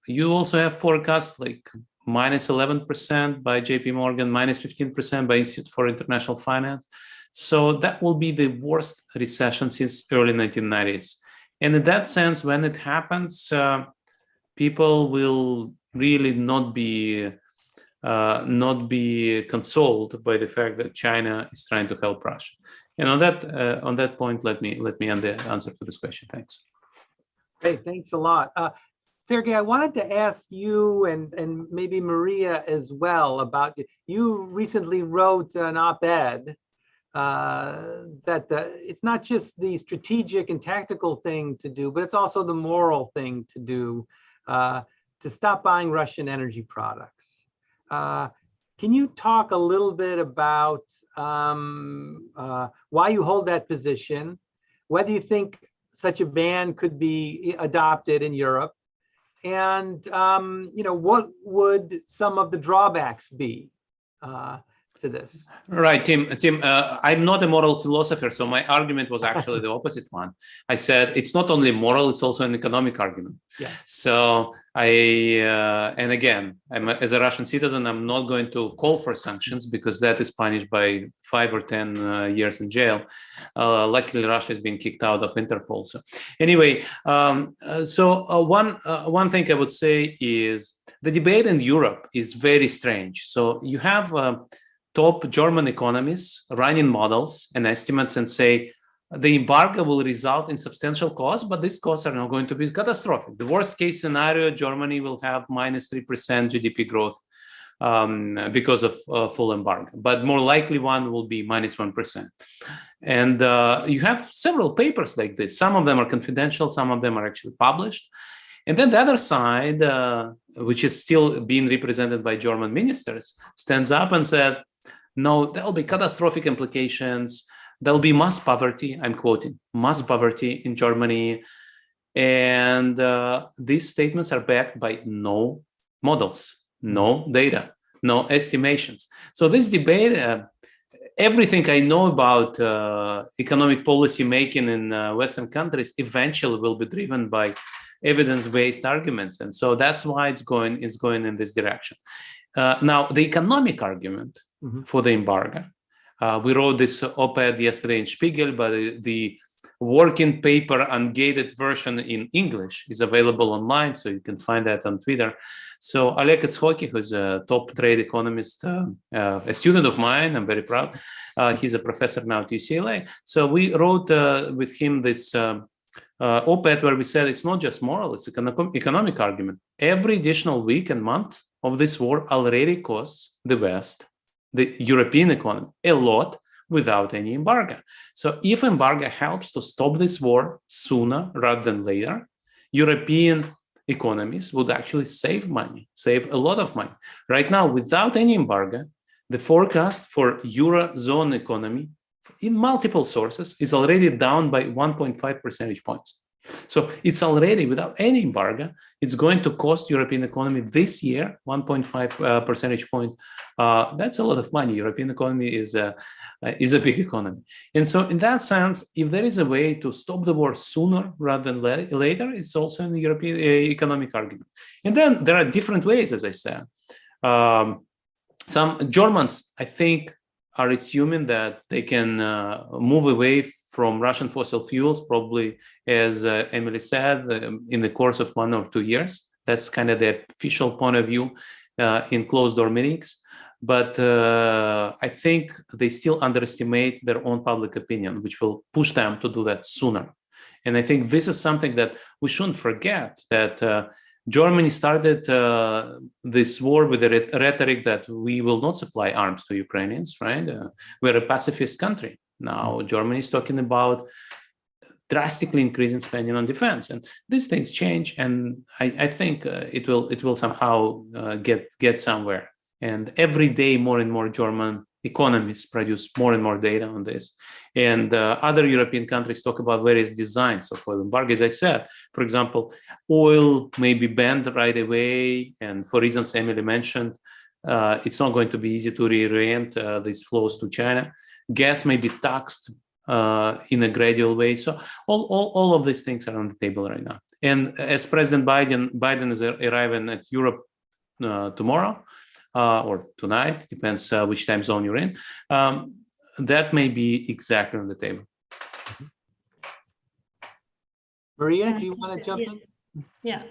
F: you also have forecasts like minus 11% by JP Morgan, minus 15% by Institute for International Finance. So that will be the worst recession since early 1990s. And in that sense, when it happens, people will really not be consoled by the fact that China is trying to help Russia. And on that point, let me end the answer to this question. Thanks.
B: Great, thanks a lot. Sergey, I wanted to ask you and maybe Maria as well about, you recently wrote an op-ed that it's not just the strategic and tactical thing to do, but it's also the moral thing to do to stop buying Russian energy products. Can you talk a little bit about why you hold that position, whether you think such a ban could be adopted in Europe, and what would some of the drawbacks be to this?
F: Right, Tim. I'm not a moral philosopher, so my argument was actually the opposite one. I said it's not only moral; it's also an economic argument.
B: Yeah.
F: So and again, as a Russian citizen, I'm not going to call for sanctions because that is punished by 5 or 10 years in jail. Luckily, Russia is being kicked out of Interpol. So anyway, one thing I would say is the debate in Europe is very strange. So you have top German economists running models and estimates and say the embargo will result in substantial costs, but these costs are not going to be catastrophic. The worst case scenario, Germany will have minus 3% GDP growth because of full embargo, but more likely one will be minus 1%. And you have several papers like this. Some of them are confidential, some of them are actually published. And then the other side, which is still being represented by German ministers, stands up and says, no, there will be catastrophic implications. There'll be mass poverty, I'm quoting, mass poverty in Germany. And these statements are backed by no models, no data, no estimations. So this debate, everything I know about economic policy making in Western countries eventually will be driven by evidence-based arguments. And so that's why it's going in this direction. Now, the economic argument for the embargo, we wrote this op-ed yesterday in Spiegel, but the working paper ungated version in English is available online, so you can find that on Twitter. So Oleg Itshoki, who's a top trade economist, a student of mine, I'm very proud. He's a professor now at UCLA. So we wrote with him this op-ed where we said it's not just moral, it's economic argument. Every additional week and month of this war already costs the West, the European economy, a lot without any embargo. So if embargo helps to stop this war sooner rather than later, European economies would actually save money, save a lot of money. Right now, without any embargo, the forecast for Eurozone economy in multiple sources is already down by 1.5 percentage points. So it's already, without any embargo, it's going to cost European economy this year 1.5 percentage point. That's a lot of money. European economy is a big economy. And so in that sense, if there is a way to stop the war sooner rather than later, it's also an European economic argument. And then there are different ways, as I said. Some Germans, I think, are assuming that they can move away from Russian fossil fuels, probably, as Emily said, in the course of 1 or 2 years. That's kind of the official point of view in closed-door meetings. But I think they still underestimate their own public opinion, which will push them to do that sooner. And I think this is something that we shouldn't forget, that Germany started this war with a rhetoric that we will not supply arms to Ukrainians, right? We're a pacifist country. Now, Germany is talking about drastically increasing spending on defense, and these things change. And I think it will somehow get somewhere. And every day, more and more German economists produce more and more data on this. And other European countries talk about various designs of oil embargo. As I said, for example, oil may be banned right away. And for reasons Emily mentioned, it's not going to be easy to reorient these flows to China. Gas may be taxed in a gradual way. So all of these things are on the table right now. And as President Biden is arriving at Europe tomorrow, or tonight, depends which time zone you're in, that may be exactly on the table.
B: Maria, do you want to jump in?
D: Yeah,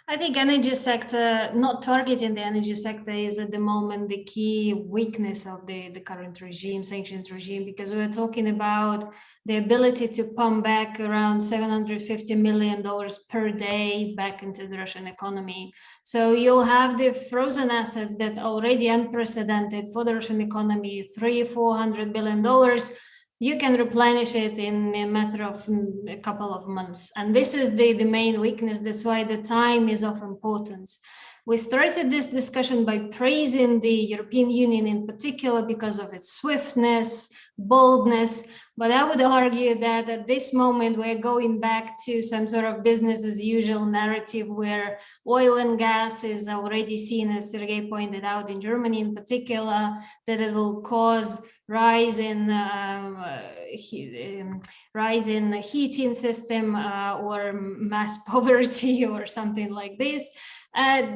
D: I think energy sector, not targeting the energy sector is at the moment the key weakness of the current regime, sanctions regime, because we're talking about the ability to pump back around $750 million per day back into the Russian economy. So you'll have the frozen assets that are already unprecedented for the Russian economy, $300-400 billion. You can replenish it in a matter of a couple of months. And this is the main weakness. That's why the time is of importance. We started this discussion by praising the European Union in particular because of its swiftness, boldness. But I would argue that at this moment, we're going back to some sort of business as usual narrative where oil and gas is already seen, as Sergei pointed out, in Germany in particular, that it will cause rise in heating system or mass poverty or something like this.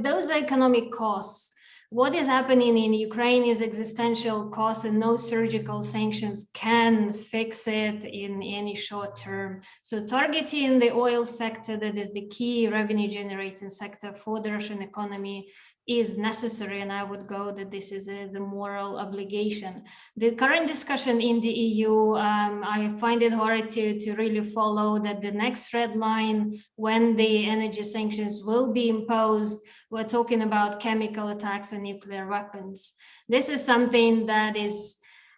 D: Those are economic costs. What is happening in Ukraine is existential costs, and no surgical sanctions can fix it in any short term. So targeting the oil sector, that is the key revenue generating sector for the Russian economy, is necessary, and I would go that this is the moral obligation. The current discussion in the EU, I find it hard to really follow that the next red line when the energy sanctions will be imposed, we're talking about chemical attacks and nuclear weapons. This is something that is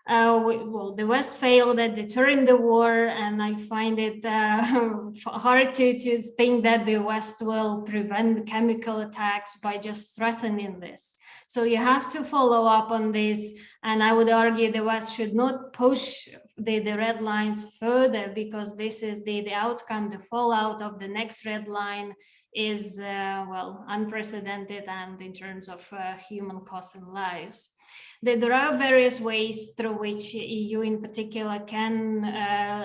D: well, the West failed at deterring the war, and I find it hard to think that the West will prevent chemical attacks by just threatening this. So you have to follow up on this, and I would argue the West should not push the red lines further, because this is the outcome, the fallout of the next red line is, well, unprecedented, and in terms of human costs and lives. There are various ways through which EU in particular can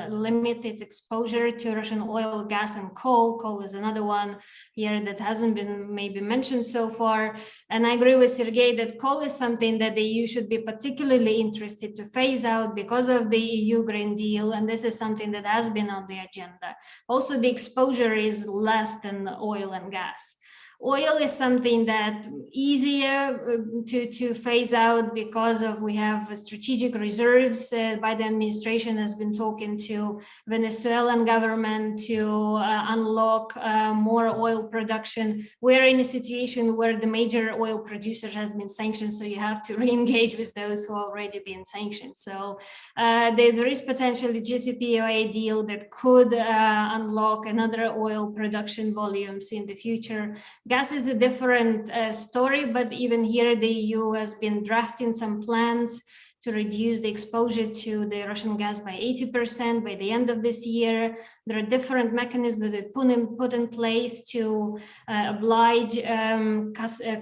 D: limit its exposure to Russian oil, gas, and coal. Coal is another one here that hasn't been maybe mentioned so far. And I agree with Sergei that coal is something that the EU should be particularly interested to phase out because of the EU Green Deal. And this is something that has been on the agenda. Also, the exposure is less than oil and gas. Oil is something that easier to phase out because of we have strategic reserves. Biden administration has been talking to Venezuelan government to unlock more oil production. We're in a situation where the major oil producers has been sanctioned, so you have to re-engage with those who have already been sanctioned. So there is potentially JCPOA deal that could unlock another oil production volumes in the future. Gas is a different story, but even here the EU has been drafting some plans to reduce the exposure to the Russian gas by 80% by the end of this year. There are different mechanisms that put in place to oblige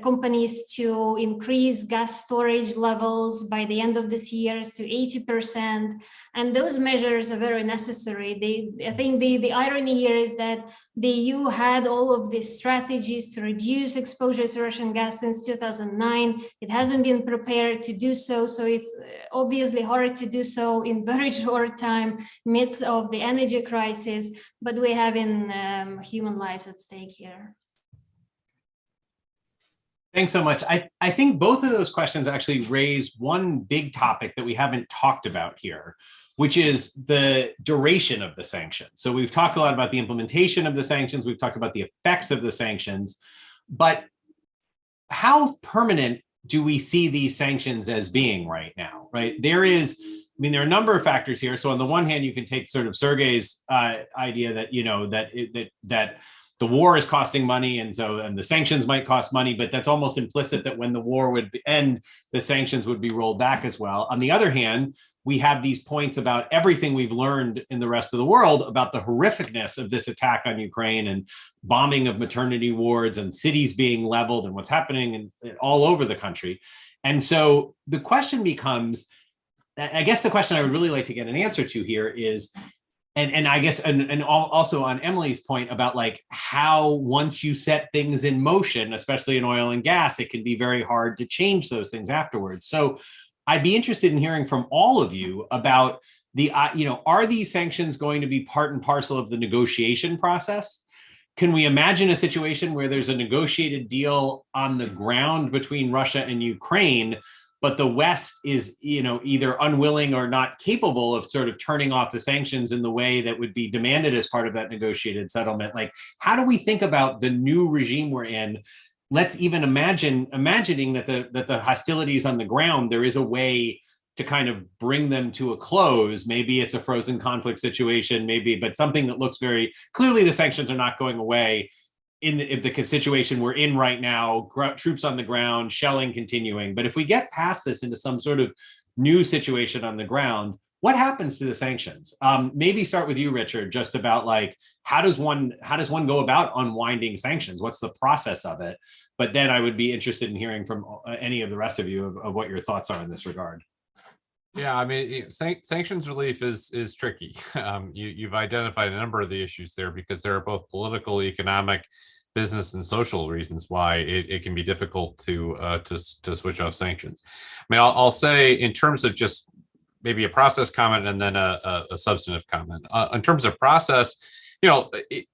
D: companies to increase gas storage levels by the end of this year to 80%. And those measures are very necessary. I think the irony here is that the EU had all of these strategies to reduce exposure to Russian gas since 2009. It hasn't been prepared to do so. So it's obviously hard to do so in very short time midst of the energy crisis, but we're having human lives at stake here.
A: Thanks so much. I think both of those questions actually raise one big topic that we haven't talked about here, which is the duration of the sanctions. So we've talked a lot about the implementation of the sanctions. We've talked about the effects of the sanctions, but how permanent do we see these sanctions as being right now, right? There are a number of factors here. So on the one hand, you can take sort of Sergei's idea that, that the war is costing money, and the sanctions might cost money, but that's almost implicit that when the war would end, the sanctions would be rolled back as well. On the other hand, we have these points about everything we've learned in the rest of the world about the horrificness of this attack on Ukraine and bombing of maternity wards and cities being leveled and what's happening all over the country. And so the question becomes, I guess the question I would really like to get an answer to here is, and I guess, and also on Emily's point about like how once you set things in motion, especially in oil and gas, it can be very hard to change those things afterwards. So I'd be interested in hearing from all of you about are these sanctions going to be part and parcel of the negotiation process? Can we imagine a situation where there's a negotiated deal on the ground between Russia and Ukraine, but the West is, either unwilling or not capable of sort of turning off the sanctions in the way that would be demanded as part of that negotiated settlement? Like, how do we think about the new regime we're in? Let's even imagining that the hostilities on the ground, there is a way to kind of bring them to a close. Maybe it's a frozen conflict situation, but something that looks very clearly the sanctions are not going away. If the situation we're in right now, troops on the ground, shelling continuing. But if we get past this into some sort of new situation on the ground, what happens to the sanctions? Maybe start with you, Richard, just about like, how does one go about unwinding sanctions? What's the process of it? But then I would be interested in hearing from any of the rest of you of what your thoughts are in this regard.
C: Yeah, I mean, sanctions relief is tricky. You've identified a number of the issues there because there are both political, economic, business, and social reasons why it can be difficult to switch off sanctions. I mean, I'll say in terms of just maybe a process comment and then a substantive comment. In terms of process,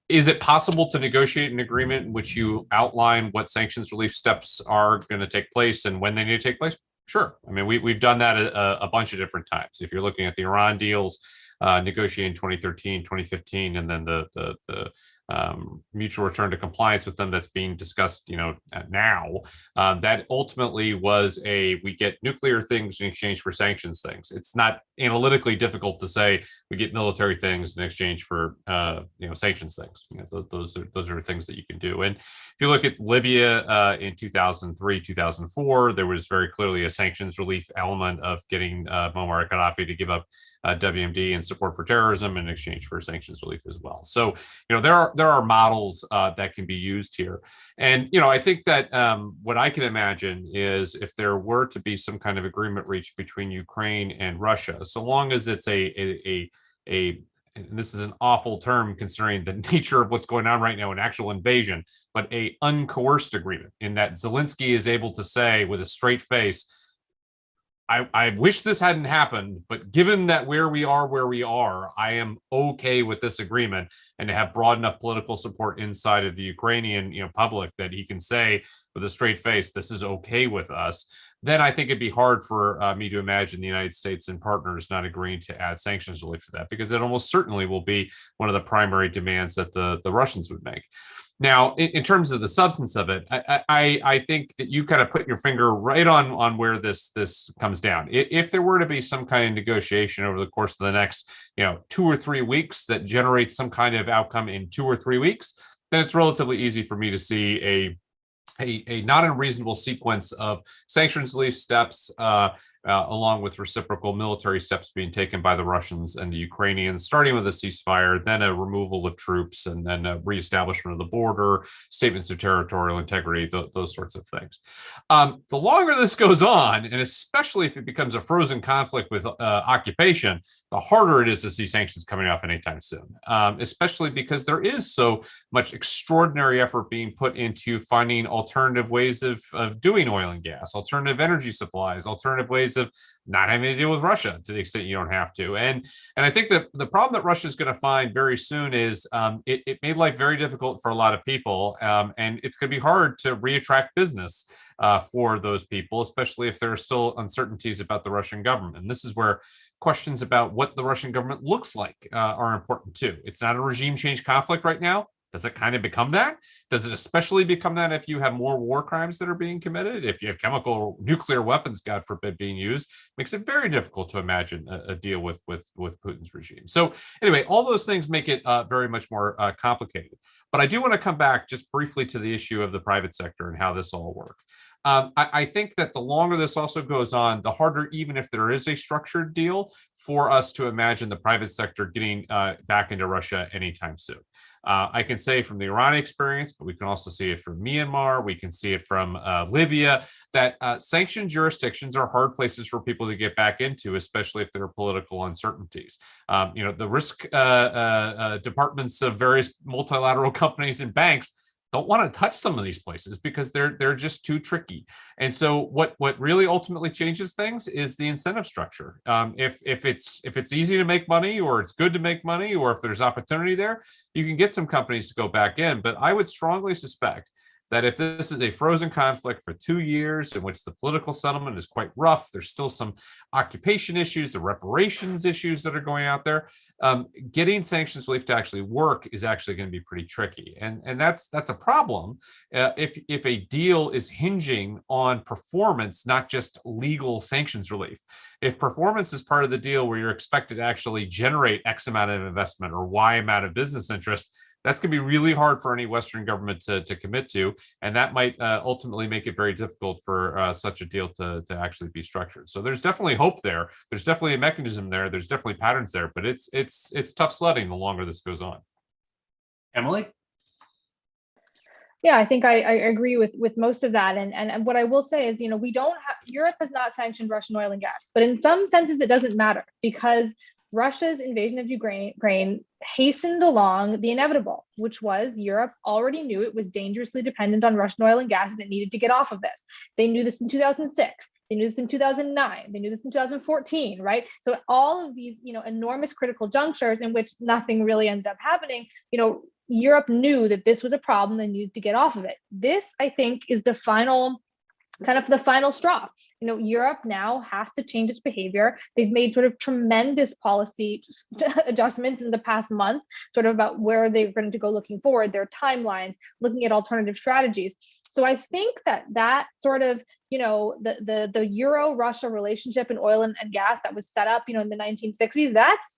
C: is it possible to negotiate an agreement in which you outline what sanctions relief steps are going to take place and when they need to take place? Sure. I mean, we've done that a bunch of different times. If you're looking at the Iran deals, negotiating 2013, 2015, and then the mutual return to compliance with them that's being discussed, now. That ultimately was we get nuclear things in exchange for sanctions things. It's not analytically difficult to say we get military things in exchange for sanctions things. Those are things that you can do. And if you look at Libya in 2003, 2004, there was very clearly a sanctions relief element of getting Muammar Gaddafi to give up WMD and support for terrorism in exchange for sanctions relief as well. So, there are models that can be used here. And, I think that what I can imagine is if there were to be some kind of agreement reached between Ukraine and Russia, so long as it's and this is an awful term considering the nature of what's going on right now, an actual invasion, but a uncoerced agreement in that Zelensky is able to say with a straight face, I wish this hadn't happened, but given that where we are, I am okay with this agreement, and to have broad enough political support inside of the Ukrainian, public that he can say with a straight face, this is okay with us. Then I think it'd be hard for me to imagine the United States and partners not agreeing to add sanctions relief to that, because it almost certainly will be one of the primary demands that the Russians would make. Now, in terms of the substance of it, I think that you kind of put your finger right on where this comes down. If there were to be some kind of negotiation over the course of the next 2 or 3 weeks that generates some kind of outcome in 2 or 3 weeks, then it's relatively easy for me to see a not unreasonable sequence of sanctions relief steps, along with reciprocal military steps being taken by the Russians and the Ukrainians, starting with a ceasefire, then a removal of troops, and then a reestablishment of the border, statements of territorial integrity, those sorts of things. The longer this goes on, and especially if it becomes a frozen conflict with occupation, the harder it is to see sanctions coming off anytime soon, especially because there is so much extraordinary effort being put into finding alternative ways of doing oil and gas, alternative energy supplies, alternative ways of not having to deal with Russia to the extent you don't have to. And I think that the problem that Russia is going to find very soon is it made life very difficult for a lot of people, and it's going to be hard to reattract business for those people, especially if there are still uncertainties about the Russian government. And this is where questions about what the Russian government looks like are important too. It's not a regime change conflict right now. Does it kind of become that? Does it especially become that if you have more war crimes that are being committed? If you have chemical, nuclear weapons, God forbid, being used, makes it very difficult to imagine a deal with Putin's regime. So anyway, all those things make it very much more complicated. But I do want to come back just briefly to the issue of the private sector and how this all works. I think that the longer this also goes on, the harder, even if there is a structured deal, for us to imagine the private sector getting back into Russia anytime soon. I can say from the Iran experience, but we can also see it from Myanmar, we can see it from Libya, that sanctioned jurisdictions are hard places for people to get back into, especially if there are political uncertainties. The risk departments of various multilateral companies and banks don't want to touch some of these places because they're just too tricky. And so what really ultimately changes things is the incentive structure. If it's easy to make money, or it's good to make money, or if there's opportunity there, you can get some companies to go back in. But I would strongly suspect that if this is a frozen conflict for 2 years in which the political settlement is quite rough, there's still some occupation issues, the reparations issues that are going out there, getting sanctions relief to actually work is actually going to be pretty tricky. And that's a problem if a deal is hinging on performance, not just legal sanctions relief. If performance is part of the deal where you're expected to actually generate X amount of investment or Y amount of business interest, that's going to be really hard for any Western government to commit to, and that might ultimately make it very difficult for such a deal to actually be structured. So there's definitely hope there. There's definitely a mechanism there. There's definitely patterns there, but it's tough sledding the longer this goes on.
A: Emily?
E: Yeah, I think I agree with most of that. And what I will say is, we don't have, Europe has not sanctioned Russian oil and gas, but in some senses it doesn't matter, because Russia's invasion of Ukraine hastened along the inevitable, which was Europe already knew it was dangerously dependent on Russian oil and gas and it needed to get off of this. They knew this in 2006. They knew this in 2009. They knew this in 2014, right? So all of these, enormous critical junctures in which nothing really ended up happening, Europe knew that this was a problem and needed to get off of it. This, I think, is the final kind of the final straw. Europe now has to change its behavior. They've made sort of tremendous policy adjustments in the past month, sort of about where they're going to go looking forward, their timelines, looking at alternative strategies. So I think that sort of, the Euro-Russia relationship in oil and gas that was set up, in the 1960s,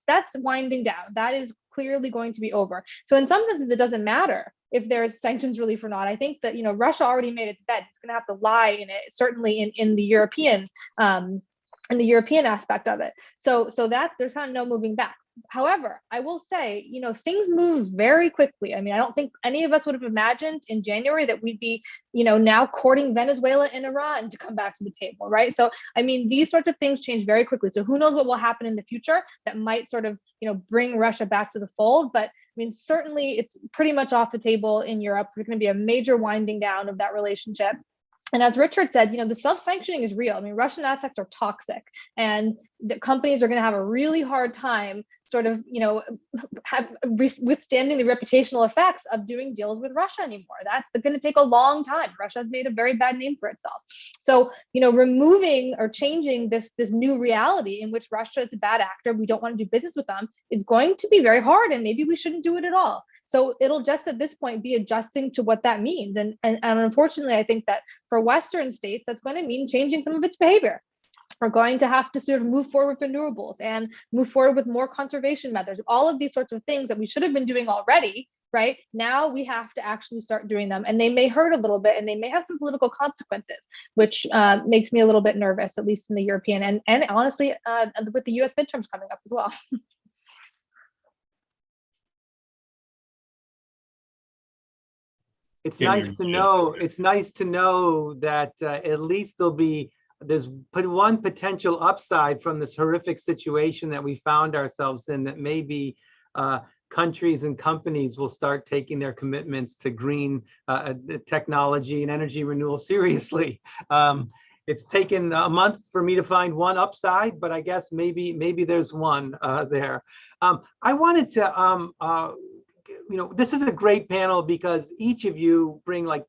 E: that's winding down. That is clearly going to be over. So in some senses, it doesn't matter if there's sanctions relief or not. I think that, Russia already made its bed. It's going to have to lie in it, certainly in the European aspect of it. So that there's kind of no moving back. However, I will say, things move very quickly. I mean, I don't think any of us would have imagined in January that we'd be, now courting Venezuela and Iran to come back to the table, right? So, I mean, these sorts of things change very quickly. So who knows what will happen in the future that might sort of, bring Russia back to the fold. But I mean, certainly it's pretty much off the table in Europe. There's going to be a major winding down of that relationship. And as Richard said, the self-sanctioning is real. I mean, Russian assets are toxic, and the companies are going to have a really hard time sort of, withstanding the reputational effects of doing deals with Russia anymore. That's going to take a long time. Russia has made a very bad name for itself. So, removing or changing this new reality in which Russia is a bad actor, we don't want to do business with them, is going to be very hard, and maybe we shouldn't do it at all. So it'll just at this point be adjusting to what that means. And unfortunately, I think that for Western states, that's going to mean changing some of its behavior. We're going to have to sort of move forward with renewables and move forward with more conservation methods, all of these sorts of things that we should have been doing already, right? Now we have to actually start doing them, and they may hurt a little bit, and they may have some political consequences, which makes me a little bit nervous, at least in the European and honestly, with the US midterms coming up as well.
B: It's nice to know. It's nice to know that at least there's one potential upside from this horrific situation that we found ourselves in, that maybe countries and companies will start taking their commitments to green technology and energy renewal seriously. It's taken a month for me to find one upside, but I guess maybe there's one there. I wanted to. This is a great panel because each of you bring like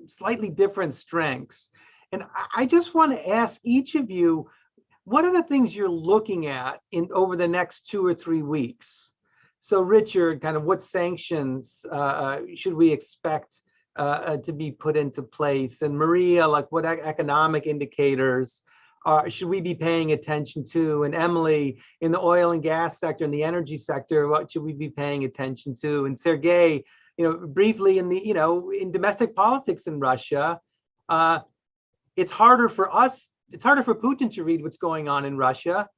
B: slightly different strengths. And I just want to ask each of you, what are the things you're looking at over the next 2 or 3 weeks? So Richard, kind of what sanctions should we expect to be put into place? And Maria, like what economic indicators should we be paying attention to? And Emily, in the oil and gas sector and the energy sector, what should we be paying attention to? And Sergey, briefly in in domestic politics in Russia, it's harder for Putin to read what's going on in Russia,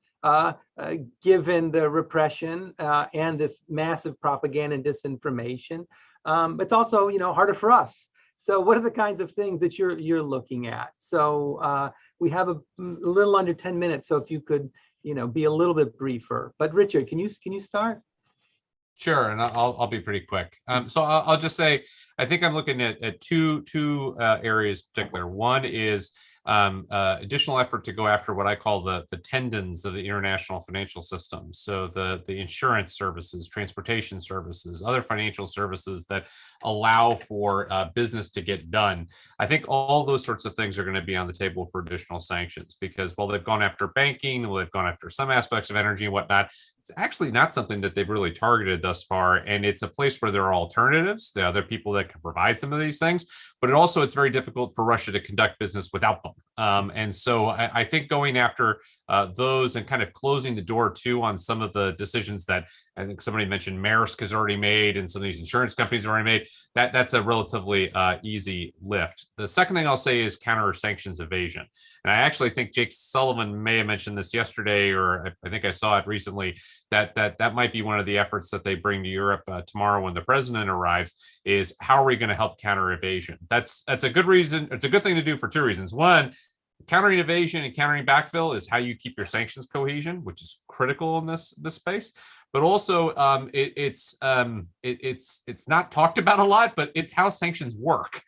B: given the repression and this massive propaganda and disinformation. It's also, harder for us. So what are the kinds of things that you're looking at? So we have a little under 10 minutes. So if you could, be a little bit briefer. But Richard, can you start?
C: Sure, and I'll be pretty quick. So I'll just say, I think I'm looking at two areas in particular. One is additional effort to go after what I call the tendons of the international financial system. So the insurance services, transportation services, other financial services that allow for business to get done. I think all those sorts of things are going to be on the table for additional sanctions, because while they've gone after banking, while they've gone after some aspects of energy and whatnot, it's actually not something that they've really targeted thus far. And it's a place where there are alternatives. There are other people that can provide some of these things, but it's very difficult for Russia to conduct business without them. And so I think going after those and kind of closing the door too on some of the decisions that I think somebody mentioned Maersk has already made and some of these insurance companies have already made, that's a relatively easy lift. The second thing I'll say is counter sanctions evasion. And I actually think Jake Sullivan may have mentioned this yesterday, or I think I saw it recently, that might be one of the efforts that they bring to Europe tomorrow when the president arrives, is how are we going to help counter evasion? That's a good reason. It's a good thing to do for two reasons. One, countering evasion and countering backfill is how you keep your sanctions cohesion, which is critical in this space. But also, it's not talked about a lot, but it's how sanctions work.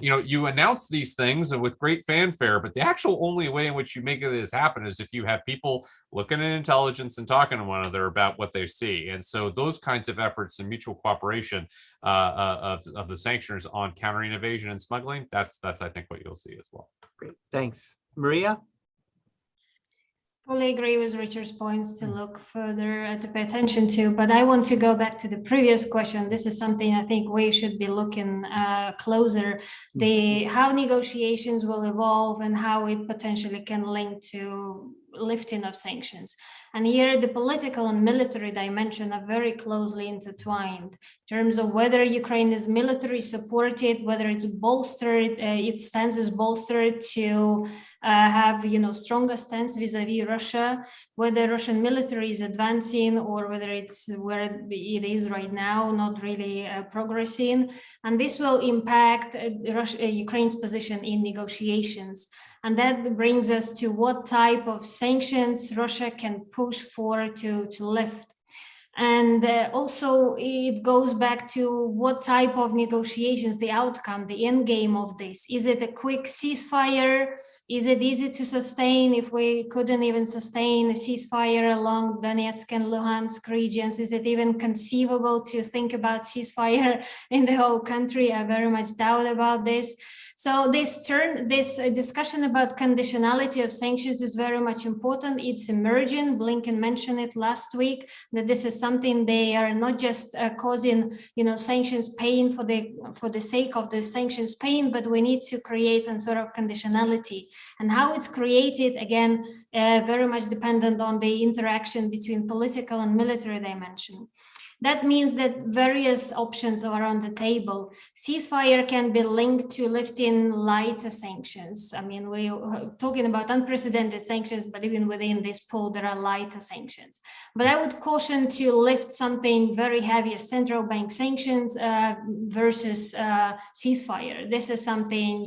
C: You announce these things with great fanfare, but the actual only way in which you make this happen is if you have people looking at intelligence and talking to one another about what they see. And so those kinds of efforts and mutual cooperation of the sanctioners on countering evasion and smuggling, that's I think what you'll see as well.
B: Great, thanks. Maria?
D: Fully agree with Richard's points to look further, to pay attention to, but I want to go back to the previous question. This is something I think we should be looking closer, how negotiations will evolve and how it potentially can link to lifting of sanctions. And here the political and military dimension are very closely intertwined in terms of whether Ukraine is military supported, whether it's bolstered, its stance is bolstered to have stronger stance vis-a-vis Russia, whether Russian military is advancing or whether it's where it is right now, not really progressing. And this will impact Ukraine's position in negotiations. And that brings us to what type of sanctions Russia can push for to lift. And also it goes back to what type of negotiations, the outcome, the end game of this. Is it a quick ceasefire? Is it easy to sustain if we couldn't even sustain a ceasefire along Donetsk and Luhansk regions? Is it even conceivable to think about ceasefire in the whole country? I very much doubt about this. So this discussion about conditionality of sanctions is very much important. It's emerging. Blinken mentioned it last week, that this is something they are not just causing, sanctions pain for the sake of the sanctions pain, but we need to create some sort of conditionality. And how it's created, again, very much dependent on the interaction between political and military dimension. That means that various options are on the table. Ceasefire can be linked to lifting lighter sanctions. I mean, we're talking about unprecedented sanctions, but even within this pool, there are lighter sanctions. But I would caution to lift something very heavy as central bank sanctions versus ceasefire. This is something,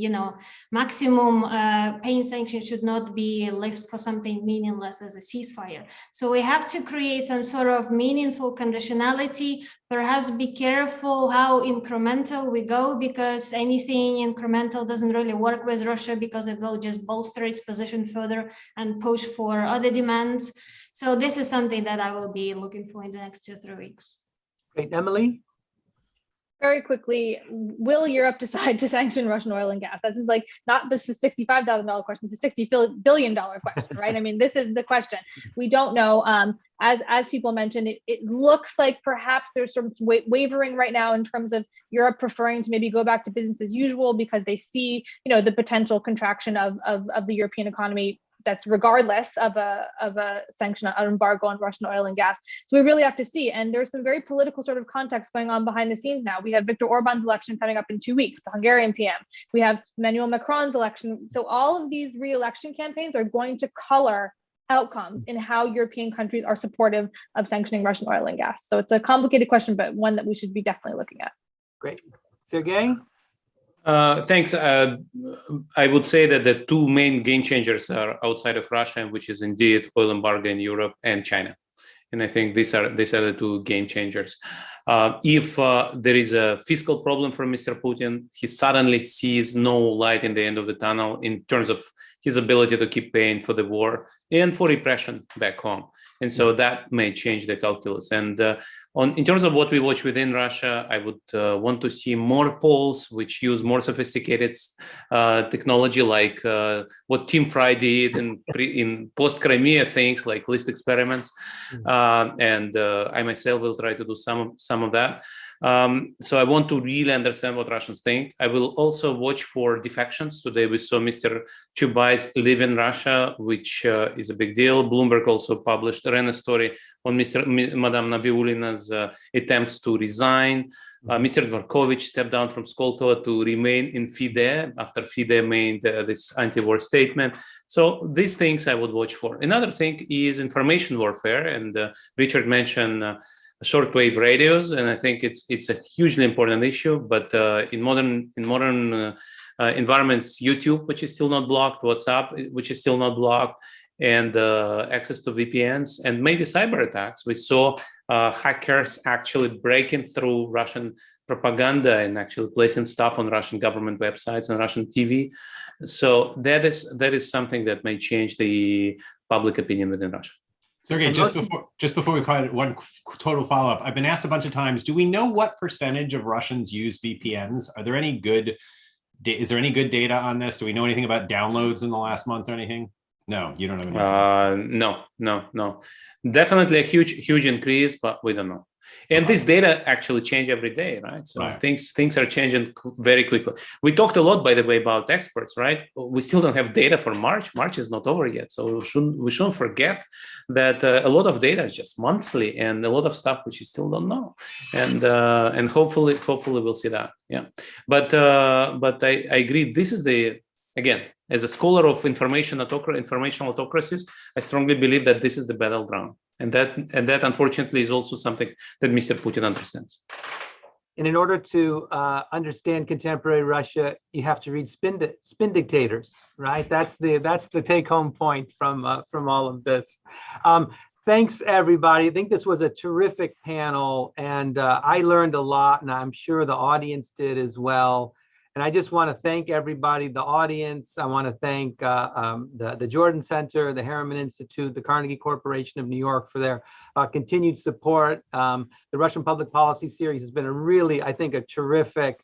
D: maximum pain sanctions should not be lifted for something meaningless as a ceasefire. So we have to create some sort of meaningful conditionality. Perhaps be careful how incremental we go, because anything incremental doesn't really work with Russia, because it will just bolster its position further and push for other demands. So this is something that I will be looking for in the next 2 or 3 weeks.
B: Great, Emily?
E: Very quickly, will Europe decide to sanction Russian oil and gas? This is not this is $65,000 question, it's a $60 billion question, right? I mean, this is the question. We don't know. As people mentioned, it looks like perhaps there's some wavering right now in terms of Europe preferring to maybe go back to business as usual because they see, the potential contraction of the European economy. That's regardless of a sanction, an embargo on Russian oil and gas. So we really have to see. And there's some very political sort of context going on behind the scenes now. We have Viktor Orban's election coming up in 2 weeks, the Hungarian PM. We have Emmanuel Macron's election. So all of these re-election campaigns are going to color outcomes in how European countries are supportive of sanctioning Russian oil and gas. So it's a complicated question, but one that we should be definitely looking at.
B: Great. Sergey?
F: Thanks. I would say that the two main game changers are outside of Russia, which is indeed oil embargo in Europe and China. And I think these are the two game changers. If there is a fiscal problem for Mr. Putin, he suddenly sees no light in the end of the tunnel in terms of his ability to keep paying for the war and for repression back home. And so that may change the calculus. And in terms of what we watch within Russia, I would want to see more polls which use more sophisticated technology, like what Tim Fry did in post-Crimea things like list experiments. And I myself will try to do some of that. So I want to really understand what Russians think. I will also watch for defections. Today we saw Mr. Chubais leaving Russia, which is a big deal. Bloomberg also published a story on Madame Nabiulina's attempts to resign. Mr. Dvorkovich stepped down from Skolkovo to remain in FIDE after FIDE made this anti-war statement. So these things I would watch for. Another thing is information warfare, and Richard mentioned shortwave radios, and I think it's a hugely important issue. But in modern environments, YouTube, which is still not blocked, WhatsApp, which is still not blocked, and access to VPNs, and maybe cyber attacks. We saw hackers actually breaking through Russian propaganda and actually placing stuff on Russian government websites and Russian TV. So that is something that may change the public opinion within Russia.
A: Sergey, just before we call it one total follow-up, I've been asked a bunch of times, do we know what percentage of Russians use VPNs? Are there any good is there any good data on this? Do we know anything about downloads in the last month or anything? No, you don't have any.
F: No. Definitely a huge increase, but we don't know. And this data actually change every day, right? So things are changing very quickly. We talked a lot, by the way, about exports, right? We still don't have data for March. March is not over yet, so we shouldn't forget that a lot of data is just monthly, and a lot of stuff which you still don't know. And hopefully we'll see that. Yeah, but I agree. This is again, as a scholar of informational autocracies, I strongly believe that this is the battleground. And that unfortunately is also something that Mr. Putin understands.
B: And in order to understand contemporary Russia, you have to read Spin Dictators, right? That's the take-home point from all of this. Thanks, everybody. I think this was a terrific panel, and I learned a lot, and I'm sure the audience did as well. And I just want to thank everybody, the audience. I want to thank the Jordan Center, the Harriman Institute, the Carnegie Corporation of New York for their continued support. The Russian Public Policy Series has been a really, I think, a terrific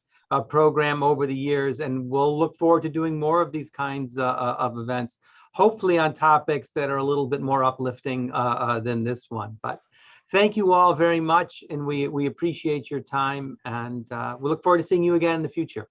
B: program over the years, and we'll look forward to doing more of these kinds of events, hopefully on topics that are a little bit more uplifting than this one. But thank you all very much, and we appreciate your time, and we look forward to seeing you again in the future.